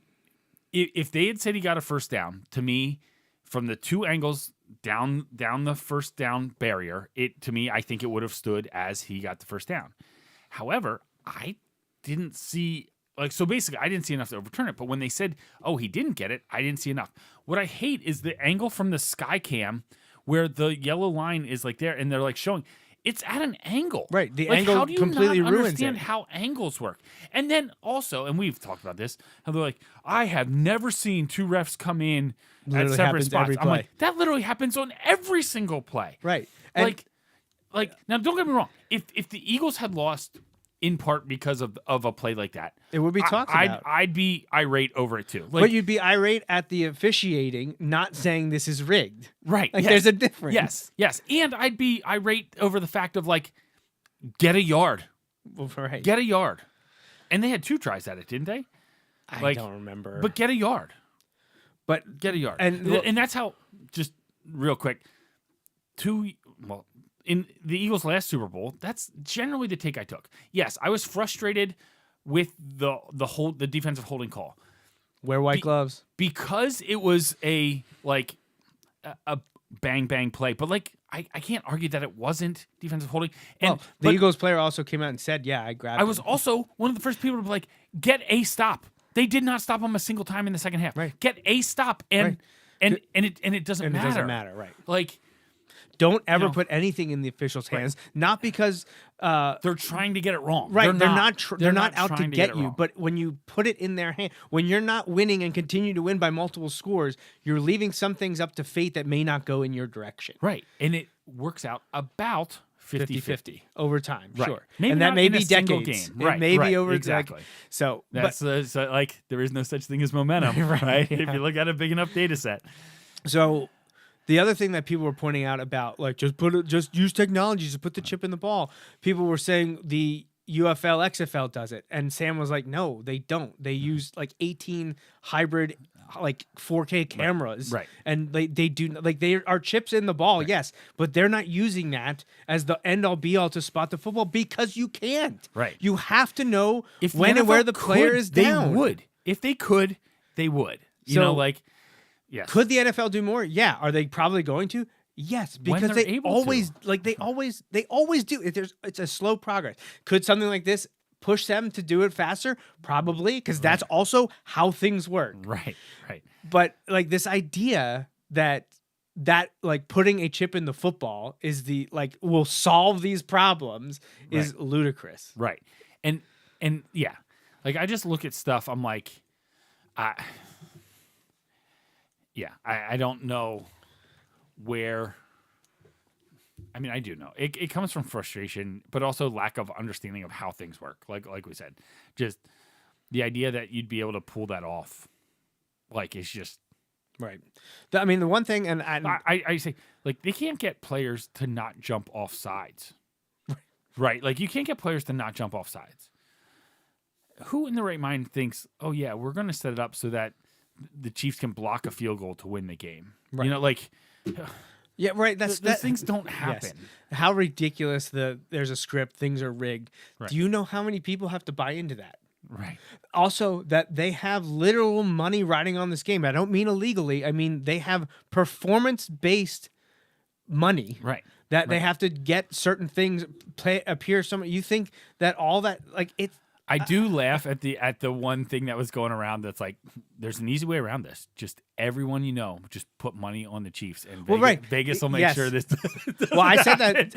E: if they had said he got a first down, to me, from the two angles down the first down barrier, I think it would have stood as he got the first down. However, I didn't see, so basically I didn't see enough to overturn it. But when they said, oh, he didn't get it, I didn't see enough. What I hate is the angle from the sky cam where the yellow line is like there and they're like showing it's at an angle.
D: Right. The
E: like,
D: angle
E: how do you
D: completely
E: not
D: ruins
E: understand
D: it.
E: how angles work? And then also, and we've talked about this, how they're like, I have never seen two refs come in
D: Literally
E: at separate
D: happens
E: spots.
D: every
E: I'm
D: play.
E: like, that literally happens on every single play.
D: Right. And
E: Like now, don't get me wrong. If the Eagles had lost in part because of a play like that,
D: it would be talked about.
E: I'd be irate over it too.
D: But you'd be irate at the officiating, not saying this is rigged.
E: Right.
D: Like
E: yes.
D: there's a difference.
E: Yes. And I'd be irate over the fact of like, get a yard.
D: Well, right.
E: Get a yard. And they had 2 tries at it, didn't they?
D: I don't remember.
E: But get a yard.
D: But
E: Get a yard.
D: And
E: that's how, just real quick, in the Eagles' last Super Bowl, that's generally the take I took. Yes, I was frustrated with the defensive holding call.
D: wear white gloves.
E: Because it was a bang bang play. But I can't argue that it wasn't defensive holding. And
D: The Eagles player also came out and said, yeah, I grabbed
E: I was also one of the first people to be like, get a stop. They did not stop him a single time in the second half.
D: Right.
E: Get a stop and it doesn't matter.
D: It doesn't matter, right.
E: Like,
D: don't ever put anything in the officials' hands, not because
E: they're trying to get it wrong.
D: right, they're not out to
E: trying
D: get
E: it
D: you,
E: wrong.
D: but when you put it in their hand, when you're not winning and continue to win by multiple scores, you're leaving some things up to fate that may not go in your direction.
E: Right. And it works out about 50-50.
D: over time,
E: Right.
D: sure.
E: Maybe
D: and that
E: not
D: may
E: in a
D: be
E: single
D: decades.
E: game.
D: It
E: Right,
D: may
E: right,
D: be over
E: exactly.
D: So
E: That's there is no such thing as momentum, right? If you look at a big enough data set.
D: So The other thing that people were pointing out about like just use technology to put the chip in the ball. People were saying the UFL XFL does it, and Sam was like, no, they don't. They use like 18 hybrid like 4K cameras,
E: Right.
D: And they do like they are chips in the ball, yes, but they're not using that as the end all be all to spot the football because you can't.
E: Right.
D: You have to know
E: If the
D: when and where
E: NFL
D: the player
E: could,
D: is down.
E: They would. If they could, they would. You
D: So-
E: know, like, yes.
D: Could the NFL do more? Yeah. Are they probably going to? Yes,
E: When
D: because
E: they're
D: they
E: able
D: always
E: to.
D: like they always do. It's a slow progress. Could something like this push them to do it faster? Probably, because that's also how things work.
E: Right.
D: But like this idea that like putting a chip in the football is the like will solve these problems is ludicrous.
E: Right. And yeah. Like I just look at stuff, I'm like, I don't know where. I mean, I do know. It comes from frustration, but also lack of understanding of how things work. Like we said, just the idea that you'd be able to pull that off, like it's just
D: Right. I mean, the one thing, and
E: I say, like they can't get players to not jump off sides, right? Like you can't get players to not jump off sides. Who in the right mind thinks, oh yeah, we're going to set it up so that the Chiefs can block a field goal to win the game?
D: Right.
E: You know, like.
D: yeah, right.
E: Those things don't happen.
D: Yes. How ridiculous there's a script, things are rigged.
E: Right.
D: Do you know how many people have to buy into that?
E: Right.
D: Also, that they have literal money riding on this game. I don't mean illegally. I mean they have performance-based money.
E: Right.
D: That they have to get certain things appear somewhere. You think that all that like it's
E: I do laugh at the one thing that was going around that's like, there's an easy way around this. Just everyone you know, just put money on the Chiefs, and Vegas,
D: Well, right.
E: Vegas will make
D: Yes.
E: sure this.
D: Well, I said that.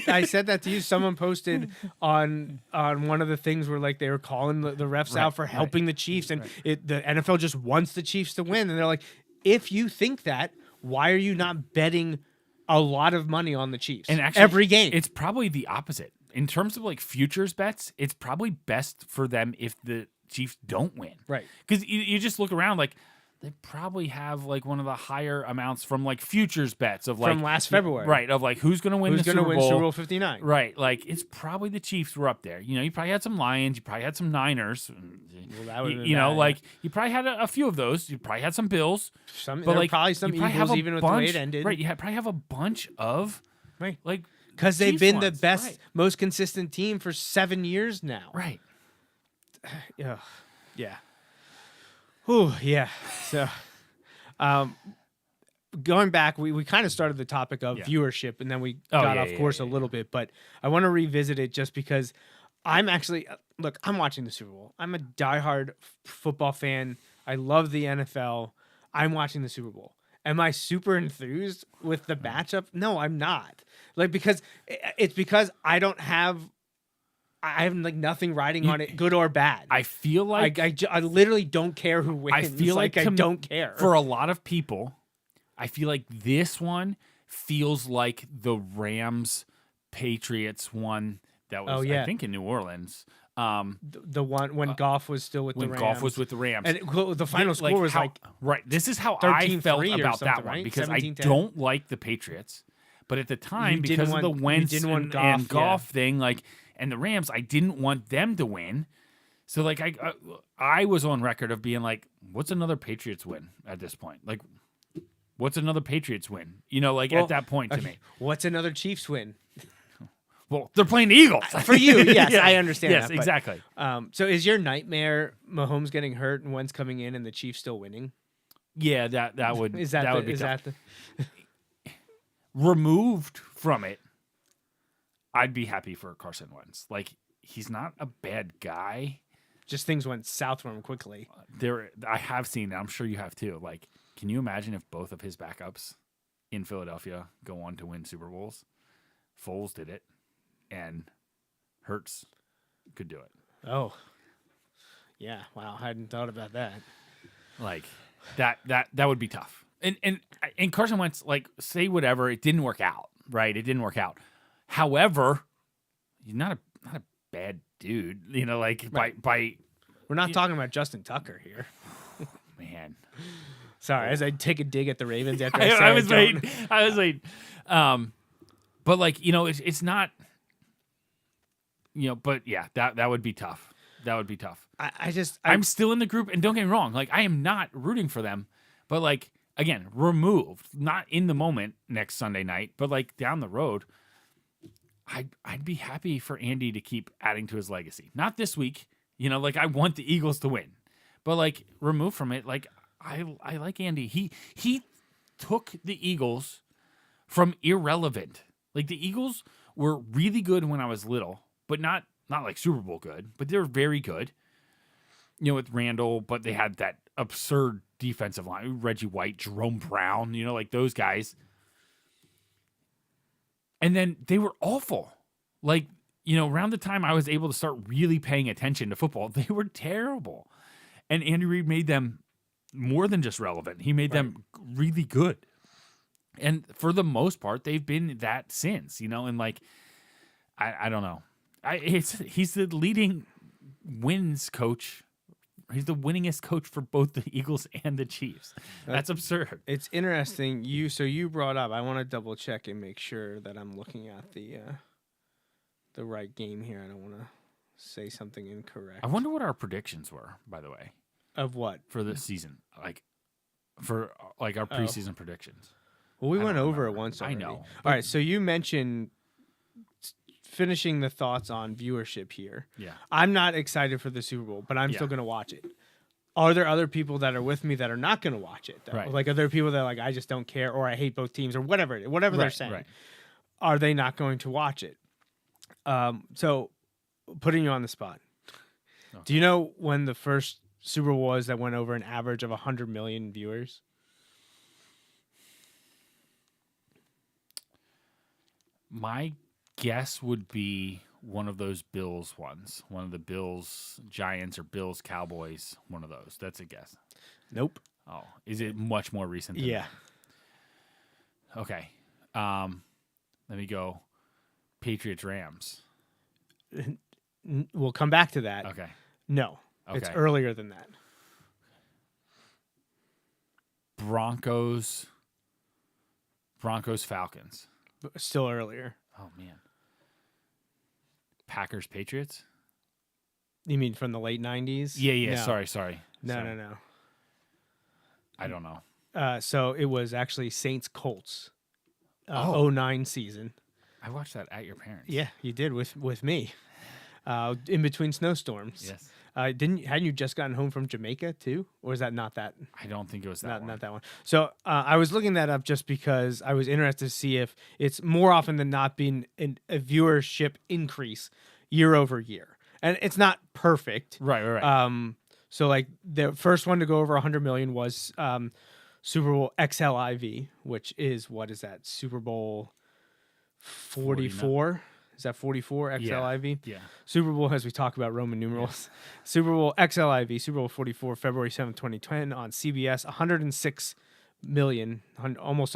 D: I said that to you. Someone posted on one of the things where like they were calling the refs
E: Right,
D: out for helping the Chiefs, and the NFL just wants the Chiefs to win, and they're like, if you think that, why are you not betting a lot of money on the Chiefs
E: And actually,
D: every game?
E: It's probably the opposite. In terms of like futures bets, it's probably best for them if the Chiefs don't win.
D: Right.
E: Because you just look around, like they probably have like one of the higher amounts from like futures bets of like
D: From last February.
E: Right, of like who's going to win
D: Who's
E: the
D: going to
E: Super
D: win
E: Bowl.
D: Super Bowl 59?
E: Right, like it's probably the Chiefs were up there. You know, you probably had some Lions, you probably had some Niners.
D: Well, that would've been
E: you know,
D: bad,
E: like you probably had a few of those. You probably had some Bills.
D: Some,
E: But
D: there were
E: like
D: probably some
E: you probably have
D: Eagles,
E: a
D: even with
E: bunch,
D: the way it ended.
E: Right, you probably have a bunch of
D: Right.
E: like
D: Because they've
E: Chiefs
D: been the
E: ones,
D: best,
E: right.
D: most consistent team for 7 years now.
E: Right.
D: Yeah. Yeah. Whew, yeah. So, going back, we kind of started the topic of
E: Yeah.
D: viewership, and then we
E: Oh,
D: got
E: yeah,
D: off
E: yeah,
D: course
E: yeah,
D: a little bit. But I want to revisit it just because I'm actually look. I'm watching the Super Bowl. I'm a diehard football fan. I love the NFL. I'm watching the Super Bowl. Am I super enthused with the matchup? No, I'm not. Like because it's because I don't have. I have like nothing riding on it, good or bad.
E: I feel like
D: I literally don't care who wins.
E: I feel like
D: I
E: to-
D: don't care.
E: for a lot of people, I feel like this one feels like the Rams Patriots one that was,
D: Oh, yeah.
E: I think, in New Orleans.
D: the one when Goff was still with
E: When
D: the Rams.
E: Goff was with the Rams.
D: and the final
E: Like
D: score was
E: how-
D: like
E: right. This is how I
D: 13-3
E: felt
D: or
E: about that
D: something,
E: one
D: right?
E: because I
D: 17-10.
E: don't like the Patriots, but at the time
D: You
E: because
D: didn't
E: of the
D: want- you
E: Wentz
D: didn't want
E: and
D: Goff,
E: Goff
D: yeah.
E: thing, like, and the Rams, I didn't want them to win. So like I was on record of being like, what's another Patriots win at this point? Like, what's another Patriots win? You know, like
D: Well,
E: at that point to
D: okay,
E: me.
D: What's another Chiefs win?
E: Well, they're playing the Eagles.
D: For you, yes, I understand
E: Yes,
D: that, but-
E: exactly.
D: So is your nightmare Mahomes getting hurt and Wentz coming in and the Chiefs still winning?
E: Yeah, that would
D: Is that,
E: would be
D: is
E: tough.
D: that the
E: Removed from it, I'd be happy for Carson Wentz. Like, he's not a bad guy.
D: just things went south for him quickly?
E: I have seen that. I'm sure you have too. Like, can you imagine if both of his backups in Philadelphia go on to win Super Bowls? Foles did it, and Hurts could do it.
D: Oh. Yeah, wow, I hadn't thought about that.
E: Like that would be tough. And Carson Wentz, like, say whatever, it didn't work out, right? It didn't work out. However, he's not a bad dude, you know, like
D: Right.
E: by
D: We're not talking about Justin Tucker here.
E: man.
D: Sorry, as I take a dig at the Ravens after
E: I was
D: waiting.
E: waiting. But like, it's not, but yeah, that would be tough. That would be tough. I'm still in the group, and don't get me wrong, like I am not rooting for them, but like again, removed, not in the moment next Sunday night, but like down the road, I'd be happy for Andy to keep adding to his legacy. Not this week, like I want the Eagles to win, but like removed from it, like I like Andy. He took the Eagles from irrelevant. Like the Eagles were really good when I was little, but not like Super Bowl good, but they were very good. With Randall, but they had that absurd defensive line. Reggie White, Jerome Brown, like those guys. And then they were awful. Like, around the time I was able to start really paying attention to football, they were terrible. And Andy Reid made them more than just relevant. He made them really good. And for the most part, they've been that since, and like, I don't know. He's the leading wins coach. He's the winningest coach for both the Eagles and the Chiefs. That's absurd.
D: It's interesting. You brought up. I want to double check and make sure that I'm looking at the right game here. I don't want to say something incorrect.
E: I wonder what our predictions were, by the way.
D: Of what?
E: For this season, like for like our preseason predictions.
D: Well, we went over it once already.
E: I know.
D: All right, so you mentioned finishing the thoughts on viewership here.
E: Yeah.
D: I'm not excited for the Super Bowl, but I'm still going to watch it. Are there other people that are with me that are not going to watch it? Though?
E: Right.
D: Like, are there people that are like, I just don't care, or I hate both teams, or whatever they're saying?
E: Right.
D: Are they not going to watch it? So, putting you on the spot. Okay. Do you know when the first Super Bowl was that went over an average of 100 million viewers?
E: My guess would be one of those Bills ones. One of the Bills Giants or Bills Cowboys. One of those. That's a guess.
D: Nope.
E: Oh, is it much more recent than that? Okay. Let me go. Patriots Rams.
D: We'll come back to that.
E: Okay.
D: No.
E: Okay.
D: It's earlier than that.
E: Broncos Falcons.
D: Still earlier.
E: Oh man. Packers Patriots?
D: You mean from the late 90s?
E: Yeah.
D: No.
E: Sorry.
D: No.
E: I don't know.
D: So it was actually Saints Colts. 09 season.
E: I watched that at your parents'.
D: Yeah, you did with me. In between snowstorms.
E: Yes.
D: Hadn't you just gotten home from Jamaica too? Or is that not that?
E: I don't think it was that one.
D: Not that one. So I was looking that up just because I was interested to see if it's more often than not been a viewership increase year over year. And it's not perfect.
E: Right.
D: So like the first one to go over 100 million was Super Bowl XLIV, which is, what is that? Super Bowl 44? Is that 44 XLIV?
E: Yeah.
D: Super Bowl, as we talk about Roman numerals. Yeah. Super Bowl XLIV, Super Bowl 44, February 7th, 2010 on CBS. 106 million, almost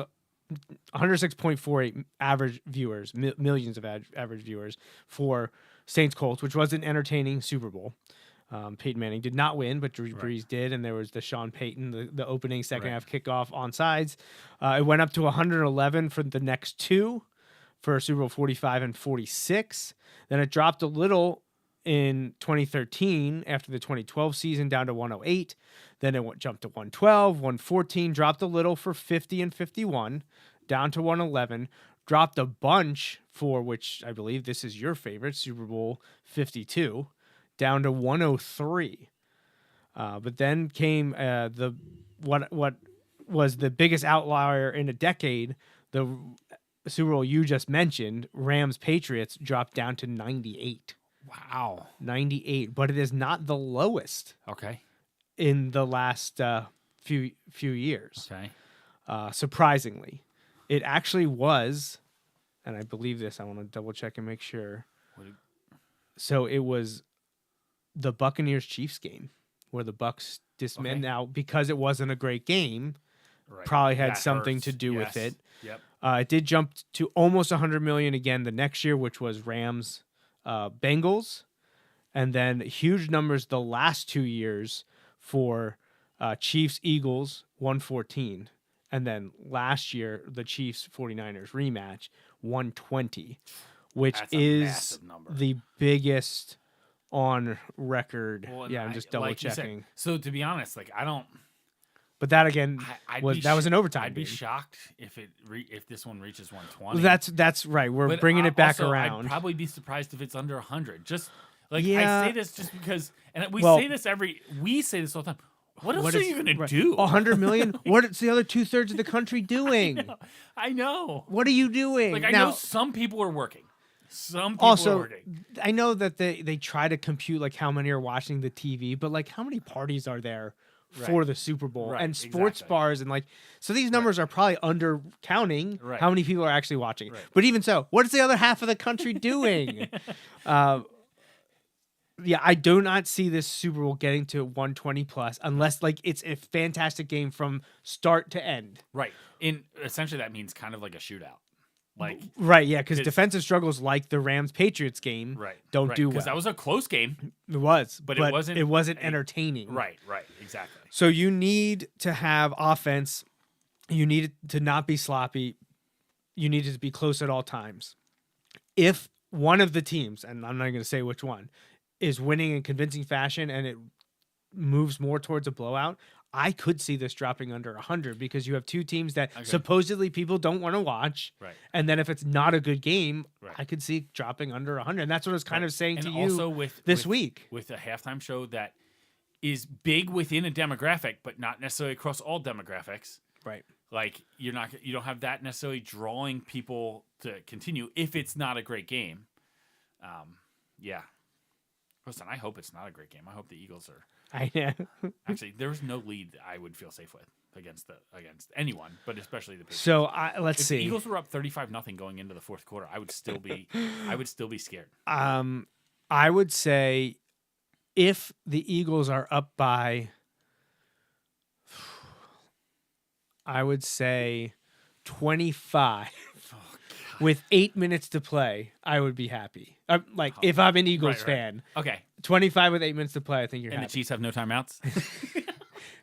D: 106.48 average viewers, millions of average viewers for Saints Colts, which was an entertaining Super Bowl. Peyton Manning did not win, but Drew Brees did, and there was the Sean Payton, the opening second half kickoff onside. It went up to 111 for the next two, for Super Bowl 45 and 46. Then it dropped a little in 2013 after the 2012 season down to 108. Then it jumped to 112, 114, dropped a little for 50 and 51, down to 111, dropped a bunch for, which I believe this is your favorite, Super Bowl 52, down to 103. But then came what was the biggest outlier in a decade, the Super Bowl you just mentioned, Rams Patriots, dropped down to 98.
E: Wow.
D: 98, but it is not the lowest.
E: Okay.
D: In the last few years.
E: Okay.
D: Surprisingly, it actually was, and I believe this. I want to double check and make sure. So it was the Buccaneers Chiefs game where the Bucs dismantled. Now, because it wasn't a great game, probably had something to do with it.
E: Yep.
D: It did jump to almost 100 million again the next year, which was Rams Bengals, and then huge numbers the last 2 years for Chiefs Eagles 114, and then last year the Chiefs 49ers rematch 120, which
E: That's a
D: is
E: massive number.
D: the biggest on record.
E: Well, and
D: Yeah, I'm just double
E: like you said-
D: checking.
E: so to be honest, like I don't.
D: But that again
E: I'd
D: was
E: be
D: that was
E: sh-
D: an overtime.
E: I'd be
D: game.
E: shocked if if this one reaches 120.
D: That's right. We're
E: But
D: bringing it back
E: also,
D: around.
E: I'd probably be surprised if it's under 100. Just like
D: Yeah.
E: I say this just because, and we
D: Well-
E: say this all the time. What else
D: What
E: are
D: is-
E: you gonna
D: right.
E: do?
D: 100 million? What's the other 2/3 of the country doing?
E: I know.
D: What are you doing?
E: Like I
D: now,
E: know some people are working. Some people are
D: also,
E: working.
D: I know that they try to compute like how many are watching the TV, but like how many parties are there for
E: Right.
D: the Super Bowl
E: Right,
D: and sports
E: exactly.
D: bars and like so these numbers are probably under counting
E: Right.
D: how many people are actually watching it.
E: Right.
D: But even so, what is the other half of the country doing? Yeah, I do not see this Super Bowl getting to 120 plus unless like it's a fantastic game from start to end.
E: Right. In essentially that means kind of like a shootout. Like
D: Right, yeah, because
E: It's-
D: defensive struggles like the Rams Patriots game
E: right.
D: don't
E: right.
D: do well.
E: Because that was a close game.
D: It was,
E: but it wasn't a-
D: entertaining.
E: Right, exactly.
D: So you need to have offense. You need it to not be sloppy. You need it to be close at all times. If one of the teams, and I'm not going to say which one, is winning in convincing fashion and it moves more towards a blowout, I could see this dropping under 100 because you have two teams that supposedly people don't want to watch.
E: Right.
D: And then if it's not a good game,
E: Right.
D: I could see it dropping under 100. And that's what I was kind of saying
E: And
D: to you
E: also with
D: this week.
E: with a halftime show that is big within a demographic, but not necessarily across all demographics.
D: Right.
E: Like you don't have that necessarily drawing people to continue if it's not a great game. Yeah. Listen, I hope it's not a great game. I hope the Eagles are.
D: I know.
E: Actually, there's no lead I would feel safe with against anyone, but especially the Patriots.
D: So let's
E: If
D: see.
E: the Eagles were up 35-0 going into the fourth quarter, I would still be scared.
D: I would say if the Eagles are up by, I would say 25 with 8 minutes to play, I would be happy. Like if I'm an Eagles
E: Right.
D: fan,
E: Okay.
D: 25 with 8 minutes to play, I think you're
E: And the
D: happy.
E: Chiefs have no timeouts?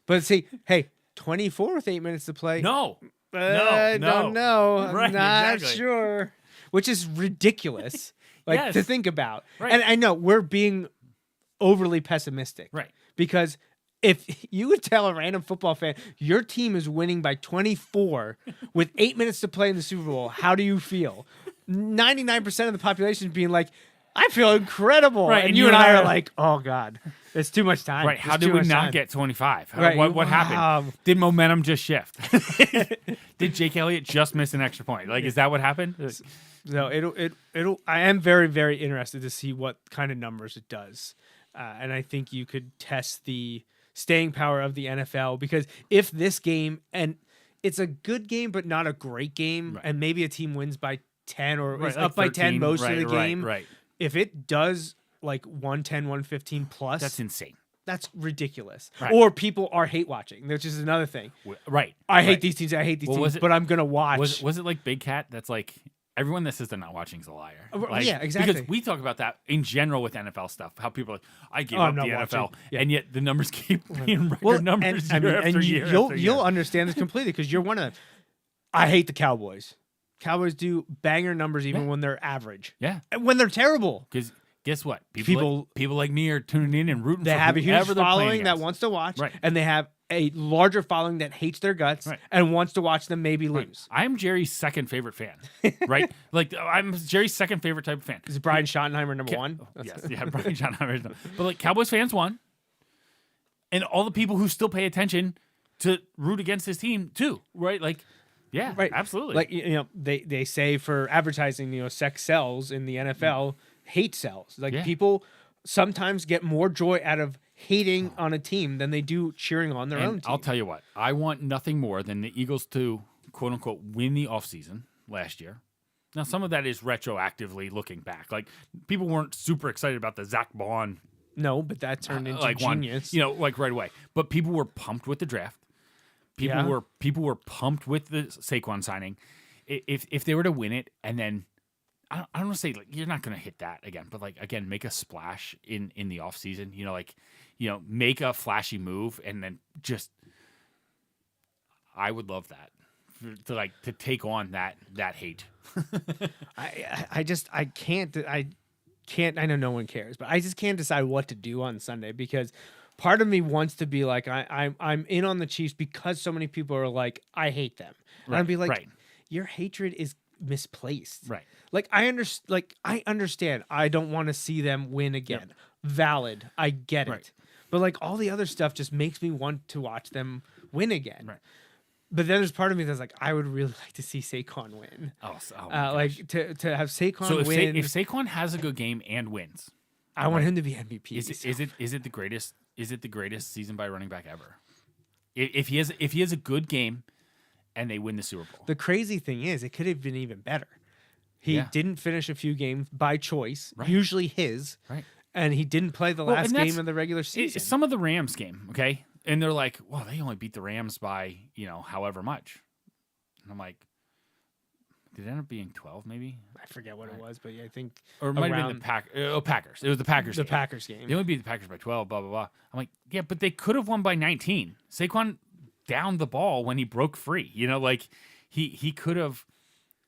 D: But see, hey, 24 with 8 minutes to play.
E: No.
D: I
E: no.
D: don't know. I'm
E: Right,
D: not
E: exactly.
D: sure. Which is ridiculous, like
E: Yes.
D: to think about.
E: Right.
D: And I know we're being overly pessimistic,
E: Right.
D: Because if you would tell a random football fan your team is winning by 24 with 8 minutes to play in the Super Bowl, how do you feel? 99% of the population being like, I feel incredible.
E: Right,
D: And you and I are like, oh God, it's too much time.
E: Right. How
D: There's
E: did
D: too
E: we
D: much
E: not
D: time.
E: get 25?
D: Right,
E: What happened? Did momentum just shift? Did Jake Elliott just miss an extra point? Like, is that what happened?
D: So it'll. I am very, very interested to see what kind of numbers it does, and I think you could test the staying power of the NFL because if this game and it's a good game but not a great game,
E: Right.
D: and maybe a team wins by 10 or
E: Right,
D: is
E: like
D: up by 10
E: 13,
D: most of
E: right,
D: the game,
E: Right.
D: if it does like 110, 115 plus,
E: That's insane.
D: that's ridiculous.
E: Right.
D: Or people are hate watching, which is another thing.
E: Right.
D: I hate
E: right.
D: these teams. I hate these
E: Well, was
D: teams,
E: it-
D: but I'm gonna watch.
E: Was it like Big Cat? That's like everyone that says they're not watching is a liar. Like,
D: yeah, exactly.
E: Because we talk about that in general with NFL stuff. How people are like, I give
D: Oh,
E: up
D: I'm
E: the
D: not
E: NFL,
D: watching. Yeah.
E: and yet the numbers keep being record numbers year after year.
D: you'll
E: after
D: you'll
E: year.
D: understand this completely because you're one of them. I hate the Cowboys. Cowboys do banger numbers even
E: Yeah.
D: when they're average.
E: Yeah.
D: And when they're terrible.
E: Because guess what?
D: People-
E: People like me are tuning in and rooting
D: They
E: for
D: have a huge
E: whoever they're playing
D: following that
E: against.
D: wants to watch,
E: Right.
D: and they have a larger following that hates their guts
E: Right.
D: and wants to watch them maybe
E: Right.
D: lose.
E: I'm Jerry's second favorite fan, right? Like I'm Jerry's second favorite type of fan.
D: Is Brian Schottenheimer number
E: Ca-
D: one?
E: Yes, yeah, Brian Schottenheimer. But like Cowboys fans won, and all the people who still pay attention to root against his team too, right? Like, yeah,
D: Right.
E: absolutely.
D: Like they say for advertising, sex sells in the NFL, hate sells. Like
E: Yeah.
D: people sometimes get more joy out of hating on a team than they do cheering on their own
E: and
D: team.
E: I'll tell you what, I want nothing more than the Eagles to quote unquote win the offseason last year. Now, some of that is retroactively looking back. Like people weren't super excited about the Zach Baun
D: No, but that turned into
E: like
D: genius.
E: one, like right away. But people were pumped with the draft. People
D: Yeah.
E: were pumped with the Saquon signing. If they were to win it and then I don't want to say like you're not going to hit that again, but like again, make a splash in the off season. Make a flashy move, and then just I would love that to take on that hate.
D: I can't. I know no one cares, but I just can't decide what to do on Sunday because part of me wants to be like I'm in on the Chiefs because so many people are like I hate them, and I'd be like, your hatred is misplaced.
E: Right.
D: Like I understand. I don't want to see them win again. Yep. Valid. I get it. But like all the other stuff just makes me want to watch them win again.
E: Right.
D: But then there's part of me that's like, I would really like to see Saquon win. Like to have Saquon win.
E: If Saquon has a good game and wins,
D: I want him to be MVP.
E: Is it the greatest? Is it the greatest season by running back ever? If he has a good game, and they win the Super Bowl.
D: The crazy thing is, it could have been even better. He didn't finish a few games by choice, usually his, and he didn't play the last game of the regular season.
E: Some of the Rams game, okay? And they're like, well, they only beat the Rams by, however much. And I'm like, did it end up being 12 maybe?
D: I forget what it was, but yeah, I think.
E: Or it might have been the Packers. It was the Packers game.
D: The Packers game.
E: They only beat the Packers by 12, blah, blah, blah. I'm like, yeah, but they could have won by 19. Saquon downed the ball when he broke free. He could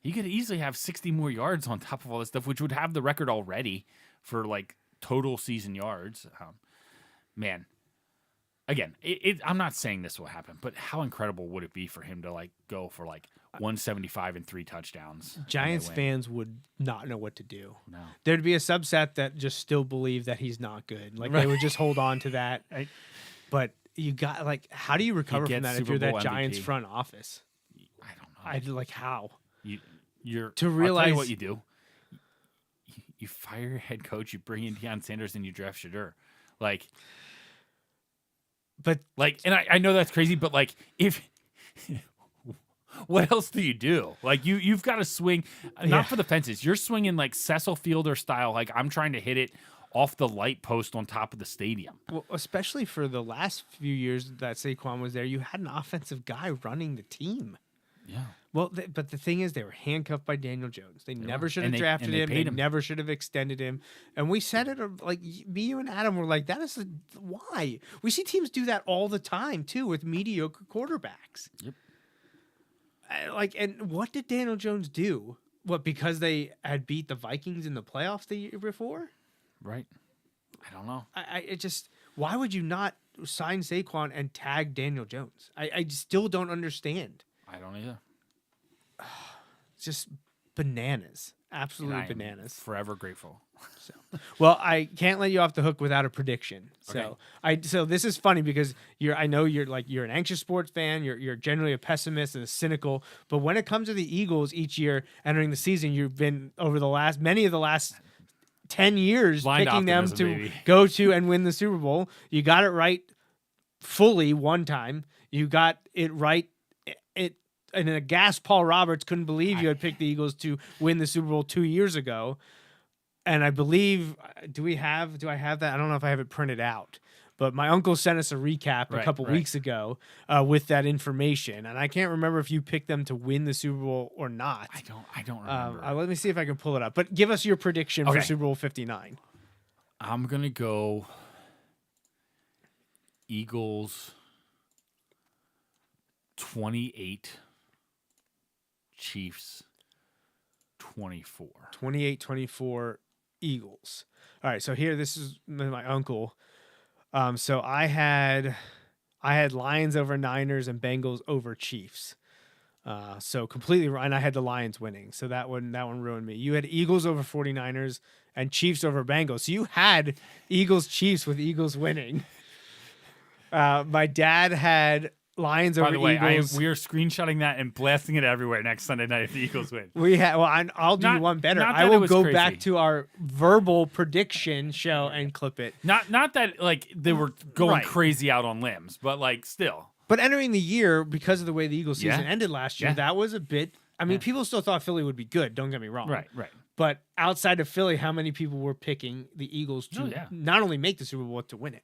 E: easily have 60 more yards on top of all this stuff, which would have the record already for like total season yards. Man, again, I'm not saying this will happen, but how incredible would it be for him to like go for like 175 and 3 touchdowns?
D: Giants fans would not know what to do.
E: No.
D: There'd be a subset that just still believe that he's not good. Like they would just hold on to that. But you got like, how do you recover from that if you're that Giants front office?
E: I don't know.
D: Like how
E: you're
D: to realize
E: I'll tell you what you do. You fire your head coach. You bring in Deion Sanders and you draft Shadur. And I know that's crazy, but like if. What else do you do? Like you've got to swing, not for the fences. You're swinging like Cecil Fielder style. Like I'm trying to hit it off the light post on top of the stadium.
D: Well, especially for the last few years that Saquon was there, you had an offensive guy running the team.
E: Yeah.
D: Well, but the thing is, they were handcuffed by Daniel Jones. They never should have drafted him. They never should have extended him. And we said it, like me, you, and Adam were like, "That is why." We see teams do that all the time too with mediocre quarterbacks.
E: Yep.
D: And what did Daniel Jones do? What, because they had beat the Vikings in the playoffs the year before?
E: Right. I don't know.
D: Why would you not sign Saquon and tag Daniel Jones? I still don't understand.
E: I don't either.
D: It's just bananas. Absolutely bananas.
E: Forever grateful.
D: Well, I can't let you off the hook without a prediction.
E: Okay.
D: So this is funny because I know you're an anxious sports fan. You're generally a pessimist and a cynical. But when it comes to the Eagles each year entering the season, you've been over many of the last 10 years picking them to go to and win the Super Bowl. You got it right fully one time. You got it right. And a gas Paul Roberts couldn't believe you had picked the Eagles to win the Super Bowl 2 years ago. And I believe, do I have that? I don't know if I have it printed out, but my uncle sent us a recap a couple weeks ago with that information. And I can't remember if you picked them to win the Super Bowl or not.
E: I don't remember.
D: Let me see if I can pull it up, but give us your prediction for Super Bowl 59.
E: I'm going to go Eagles 28, Chiefs 24.
D: 28-24 Eagles. All right, so here, this is my uncle. So I had Lions over Niners and Bengals over Chiefs. So completely right. And I had the Lions winning. So that one ruined me. You had Eagles over 49ers and Chiefs over Bengals. So you had Eagles Chiefs with Eagles winning. My dad had Lions over Eagles.
E: By the way, we are screenshotting that and blasting it everywhere next Sunday night if the Eagles win.
D: I'll do you one better. I will go back to our verbal prediction show and clip it.
E: Not that like they were going crazy out on limbs, but like still.
D: But entering the year, because of the way the Eagles season ended last year, that was a bit. I mean, people still thought Philly would be good. Don't get me wrong.
E: Right.
D: But outside of Philly, how many people were picking the Eagles to not only make the Super Bowl, but to win it?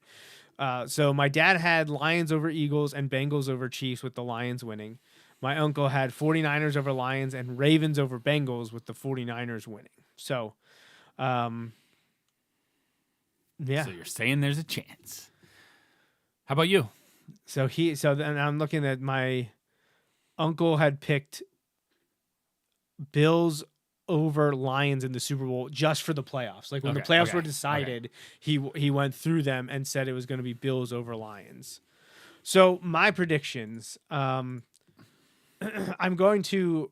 D: So my dad had Lions over Eagles and Bengals over Chiefs with the Lions winning. my uncle had 49ers over Lions and Ravens over Bengals, with the 49ers winning. So, yeah.
E: So you're saying there's a chance. How about you?
D: So then I'm looking at my uncle had picked Bills over Lions in the Super Bowl just for the playoffs. Like when the playoffs were decided, he went through them and said it was going to be Bills over Lions. So my predictions, I'm going to,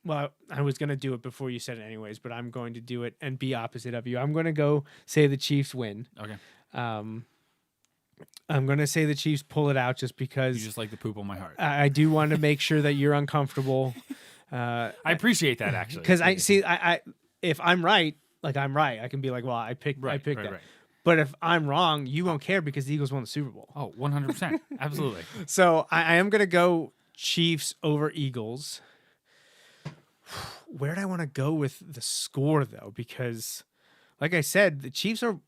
D: well, I was going to do it before you said it anyways, but I'm going to do it and be opposite of you. I'm going to go say the Chiefs win.
E: Okay.
D: I'm going to say the Chiefs pull it out just because
E: You just like the poop on my heart.
D: I do want to make sure that you're uncomfortable.
E: I appreciate that, actually.
D: Because I if I'm right, like I'm right, I can be like, well, I picked that.
E: Right.
D: But if I'm wrong, you won't care because the Eagles won the Super Bowl.
E: Oh, 100%. Absolutely.
D: So I am going to go Chiefs over Eagles. Where do I want to go with the score, though? Because, like I said, the Chiefs are,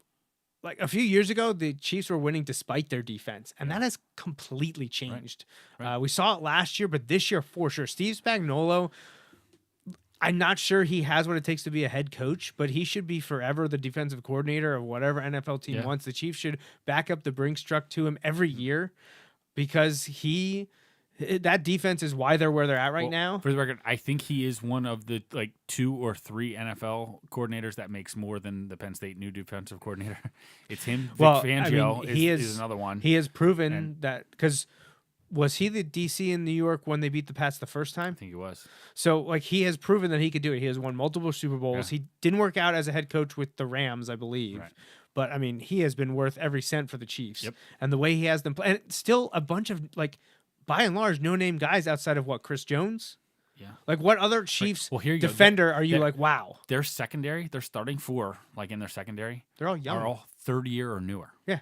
D: like a few years ago, the Chiefs were winning despite their defense, and that has completely changed.
E: Right.
D: We saw it last year, but this year for sure. Steve Spagnuolo, I'm not sure he has what it takes to be a head coach, but he should be forever the defensive coordinator of whatever NFL team wants. The Chiefs should back up the Brinks truck to him every year because that defense is why they're where they're at right now.
E: For the record, I think he is one of the 2 or 3 NFL coordinators that makes more than the Penn State new defensive coordinator. It's him. Vic Fangio is another one.
D: He has proven that because was he the DC in New York when they beat the Pats the first time?
E: I think he was.
D: So he has proven that he could do it. He has won multiple Super Bowls.
E: Yeah.
D: He didn't work out as a head coach with the Rams, I believe.
E: Right.
D: But I mean, he has been worth every cent for the Chiefs.
E: Yep.
D: And the way he has them play, and still a bunch of by and large, no-name guys outside of Chris Jones?
E: Yeah.
D: Like, what other Chiefs
E: Well, here you go.
D: defender are you wow?
E: Their secondary, their starting 4, in their secondary,
D: They're all young.
E: are all third year or newer.
D: Yeah.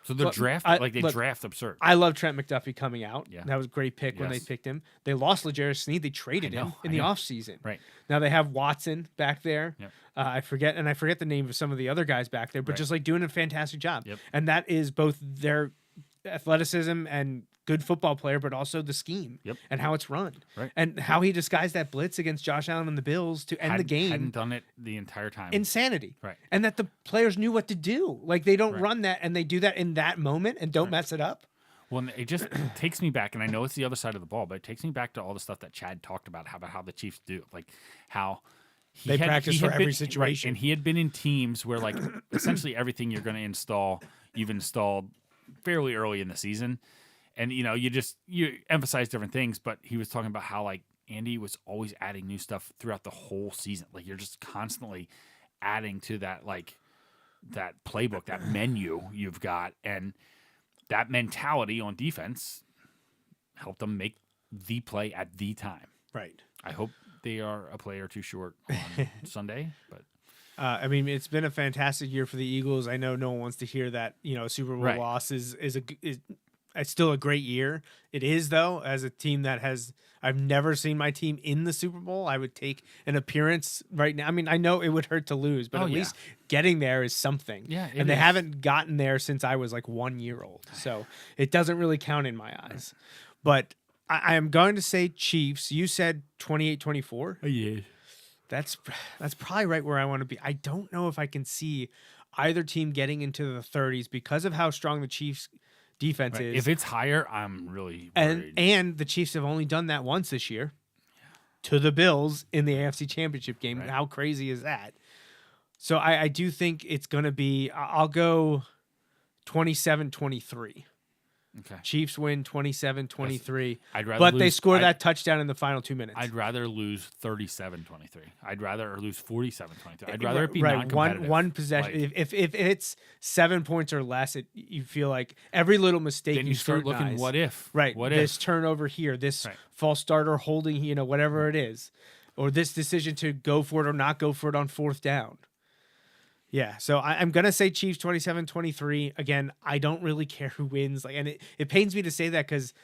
E: So they're draft absurd.
D: I love Trent McDuffie coming out.
E: Yeah.
D: That was a great pick when they picked him. They lost L'Jarius Sneed. They traded him in the offseason.
E: Right.
D: Now they have Watson back there.
E: Yep.
D: I forget the name of some of the other guys back there, but just doing a fantastic job.
E: Yep.
D: And that is both their athleticism and good football player, but also the scheme and how it's run.
E: Right.
D: And how he disguised that blitz against Josh Allen and the Bills to end the game.
E: Hadn't done it the entire time.
D: Insanity.
E: Right.
D: And that the players knew what to do. Like they don't run that and they do that in that moment and don't mess it up.
E: Well, it just takes me back, and I know it's the other side of the ball, but it takes me back to all the stuff that Chad talked about, how the Chiefs do, how
D: they practice for every situation.
E: And he had been in teams where essentially everything you're going to install, you've installed fairly early in the season. And, you emphasize different things, but he was talking about how, Andy was always adding new stuff throughout the whole season. You're just constantly adding to that, that playbook, that menu you've got. And that mentality on defense helped them make the play at the time.
D: Right.
E: I hope they are a play or two short on Sunday, but...
D: I mean, it's been a fantastic year for the Eagles. I know no one wants to hear that, a Super Bowl loss is it's still a great year. It is, though, as a team that I've never seen my team in the Super Bowl. I would take an appearance right now. I mean, I know it would hurt to lose, but at least getting there is something.
E: Yeah,
D: and they haven't gotten there since I was 1 year old. So it doesn't really count in my eyes. But I am going to say Chiefs. You said 28-24.
E: Oh, yeah.
D: That's probably right where I want to be. I don't know if I can see either team getting into the 30s because of how strong the Chiefs defense is.
E: If it's higher, I'm really worried.
D: And the Chiefs have only done that once this year to the Bills in the AFC Championship game. Right. How crazy is that? So I do think it's going to be, I'll go 27-23.
E: Okay.
D: Chiefs win 27-23.
E: But
D: they score that touchdown in the final 2 minutes.
E: I'd rather lose 37-23. I'd rather lose 47-23. I'd rather it be non-competitive.
D: One possession. If it's 7 points or less, you feel like every little mistake
E: then you start looking. What if?
D: Right.
E: What
D: this
E: if?
D: turnover here, this false starter holding, whatever it is, or this decision to go for it or not go for it on fourth down. Yeah, so I'm going to say Chiefs 27-23. Again, I don't really care who wins. And it pains me to say that because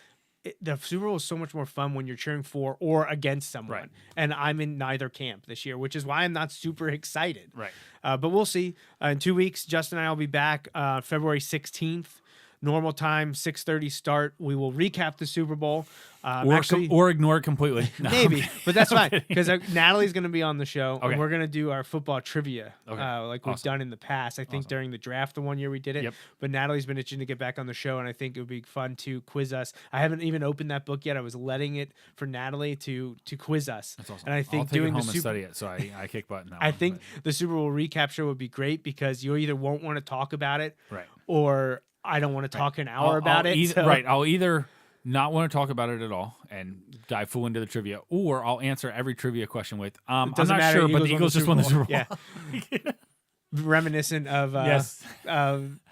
D: the Super Bowl is so much more fun when you're cheering for or against someone. Right. And I'm in neither camp this year, which is why I'm not super excited.
E: Right.
D: But we'll see. In 2 weeks, Justin and I will be back February 16th. normal time, 6:30 start. We will recap the Super Bowl.
E: Or ignore it completely. No,
D: Maybe,
E: I'm
D: but that's fine
E: kidding.
D: because Natalie's going to be on the show,
E: Okay.
D: and we're going to do our football trivia like we've
E: Awesome.
D: done in the past. I think during the draft, the one year we did it.
E: Yep.
D: But Natalie's been itching to get back on the show, and I think it would be fun to quiz us. I haven't even opened that book yet. I was letting it for Natalie to quiz us.
E: That's awesome.
D: And I think
E: I'll take
D: doing
E: it home
D: the
E: and
D: Super
E: study it, so I kick butt in that
D: I
E: one,
D: think the Super Bowl recap show would be great because you either won't want to talk about it,
E: Right.
D: or I don't want to talk an hour
E: I'll
D: about it.
E: either,
D: so-
E: Right. I'll either not want to talk about it at all and dive full into the trivia, or I'll answer every trivia question with, I'm
D: Doesn't
E: not
D: matter,
E: sure, but the
D: Eagles
E: Eagles just won the Super Bowl.
D: Yeah. Reminiscent of
E: Yes.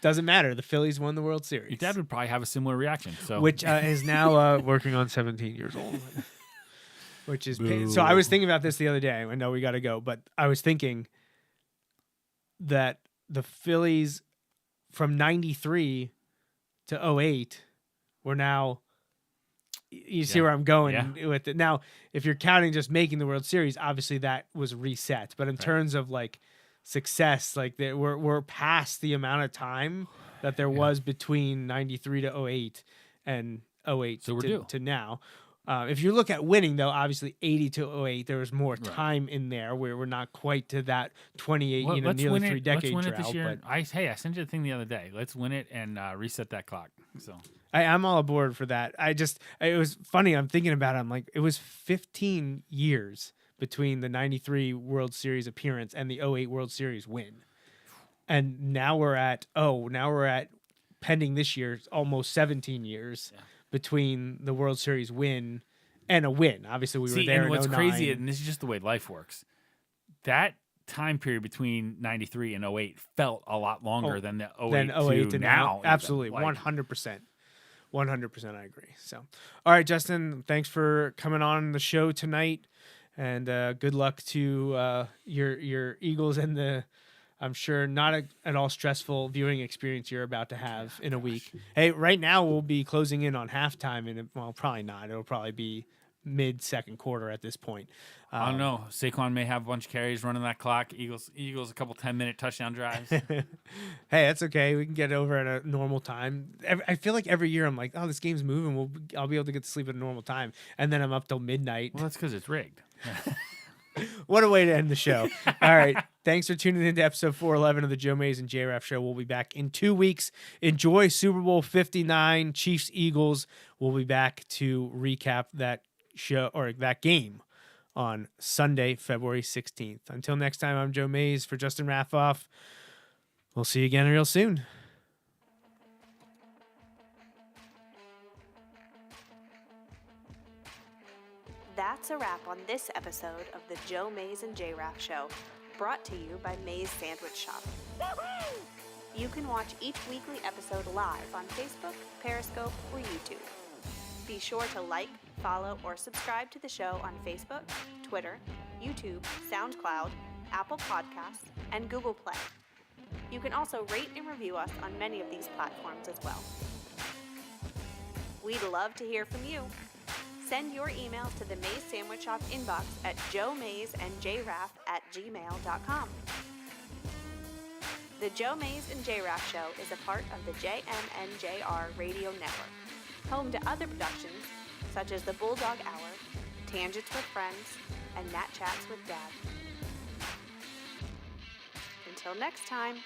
D: doesn't matter. The Phillies won the World Series.
E: Your dad would probably have a similar reaction. So
D: which is now working on 17 years old. Which is
E: Boo.
D: so I was thinking about this the other day. I know we got to go, but I was thinking that the Phillies from 93 to 08 were now, you see
E: Yeah.
D: where I'm going
E: Yeah.
D: with it. Now, if you're counting just making the World Series, obviously that was reset. But in terms of like success, like we're past the amount of time that there was between 93 to 08 and 08
E: So we're
D: to,
E: due.
D: to now. If you look at winning, though, obviously 80 to 08, there was more time in there where we're not quite to that 28,
E: Well, let's
D: nearly
E: win it.
D: 3 decade
E: Let's win it
D: drought.
E: this year.
D: But
E: I sent you the thing the other day. Let's win it and reset that clock. So
D: I'm all aboard for that. It was funny. I'm thinking about it. I'm like, it was 15 years between the 93 World Series appearance and the 08 World Series win. And now we're at pending this year, almost 17 years between the World Series win and a win. Obviously, we were there
E: and
D: in
E: what's
D: 09.
E: crazy, and this is just the way life works, that time period between 93 and 08 felt a lot longer than the 08,
D: than 08
E: to
D: to
E: now. even.
D: Absolutely,
E: Like,
D: 100%. 100%, I agree. So, all right, Justin, thanks for coming on the show tonight, and good luck to your Eagles and the, I'm sure, not at all stressful viewing experience you're about to have in a week. Hey, right now we'll be closing in on halftime, and probably not. It'll probably be mid-second quarter at this point.
E: I don't know. Saquon may have a bunch of carries running that clock. Eagles a couple 10-minute touchdown drives.
D: Hey, that's okay. We can get over at a normal time. I feel like every year I'm like, oh, this game's moving. I'll be able to get to sleep at a normal time, and then I'm up till midnight.
E: Well, that's because it's rigged.
D: What a way to end the show. All right. Thanks for tuning in to episode 411 of the Joe Mays and J-Raff Show. We'll be back in 2 weeks. Enjoy Super Bowl 59, Chiefs Eagles. We'll be back to recap that show or that game on Sunday, February 16th. Until next time, I'm Joe Mays for Justin Raffoff. We'll see you again real soon.
F: That's a wrap on this episode of the Joe Mays and J-Raff Show, brought to you by Mays Sandwich Shop. You can watch each weekly episode live on Facebook, Periscope, or YouTube. Be sure to like, follow, or subscribe to the show on Facebook, Twitter, YouTube, SoundCloud, Apple Podcasts, and Google Play. You can also rate and review us on many of these platforms as well. We'd love to hear from you. Send your emails to the Mays Sandwich Shop inbox at joemaysandjraff@gmail.com. The Joe Mays and J-Raff Show is a part of the JMNJR Radio Network, home to other productions such as The Bulldog Hour, Tangents with Friends, and Nat Chats with Dad. Until next time.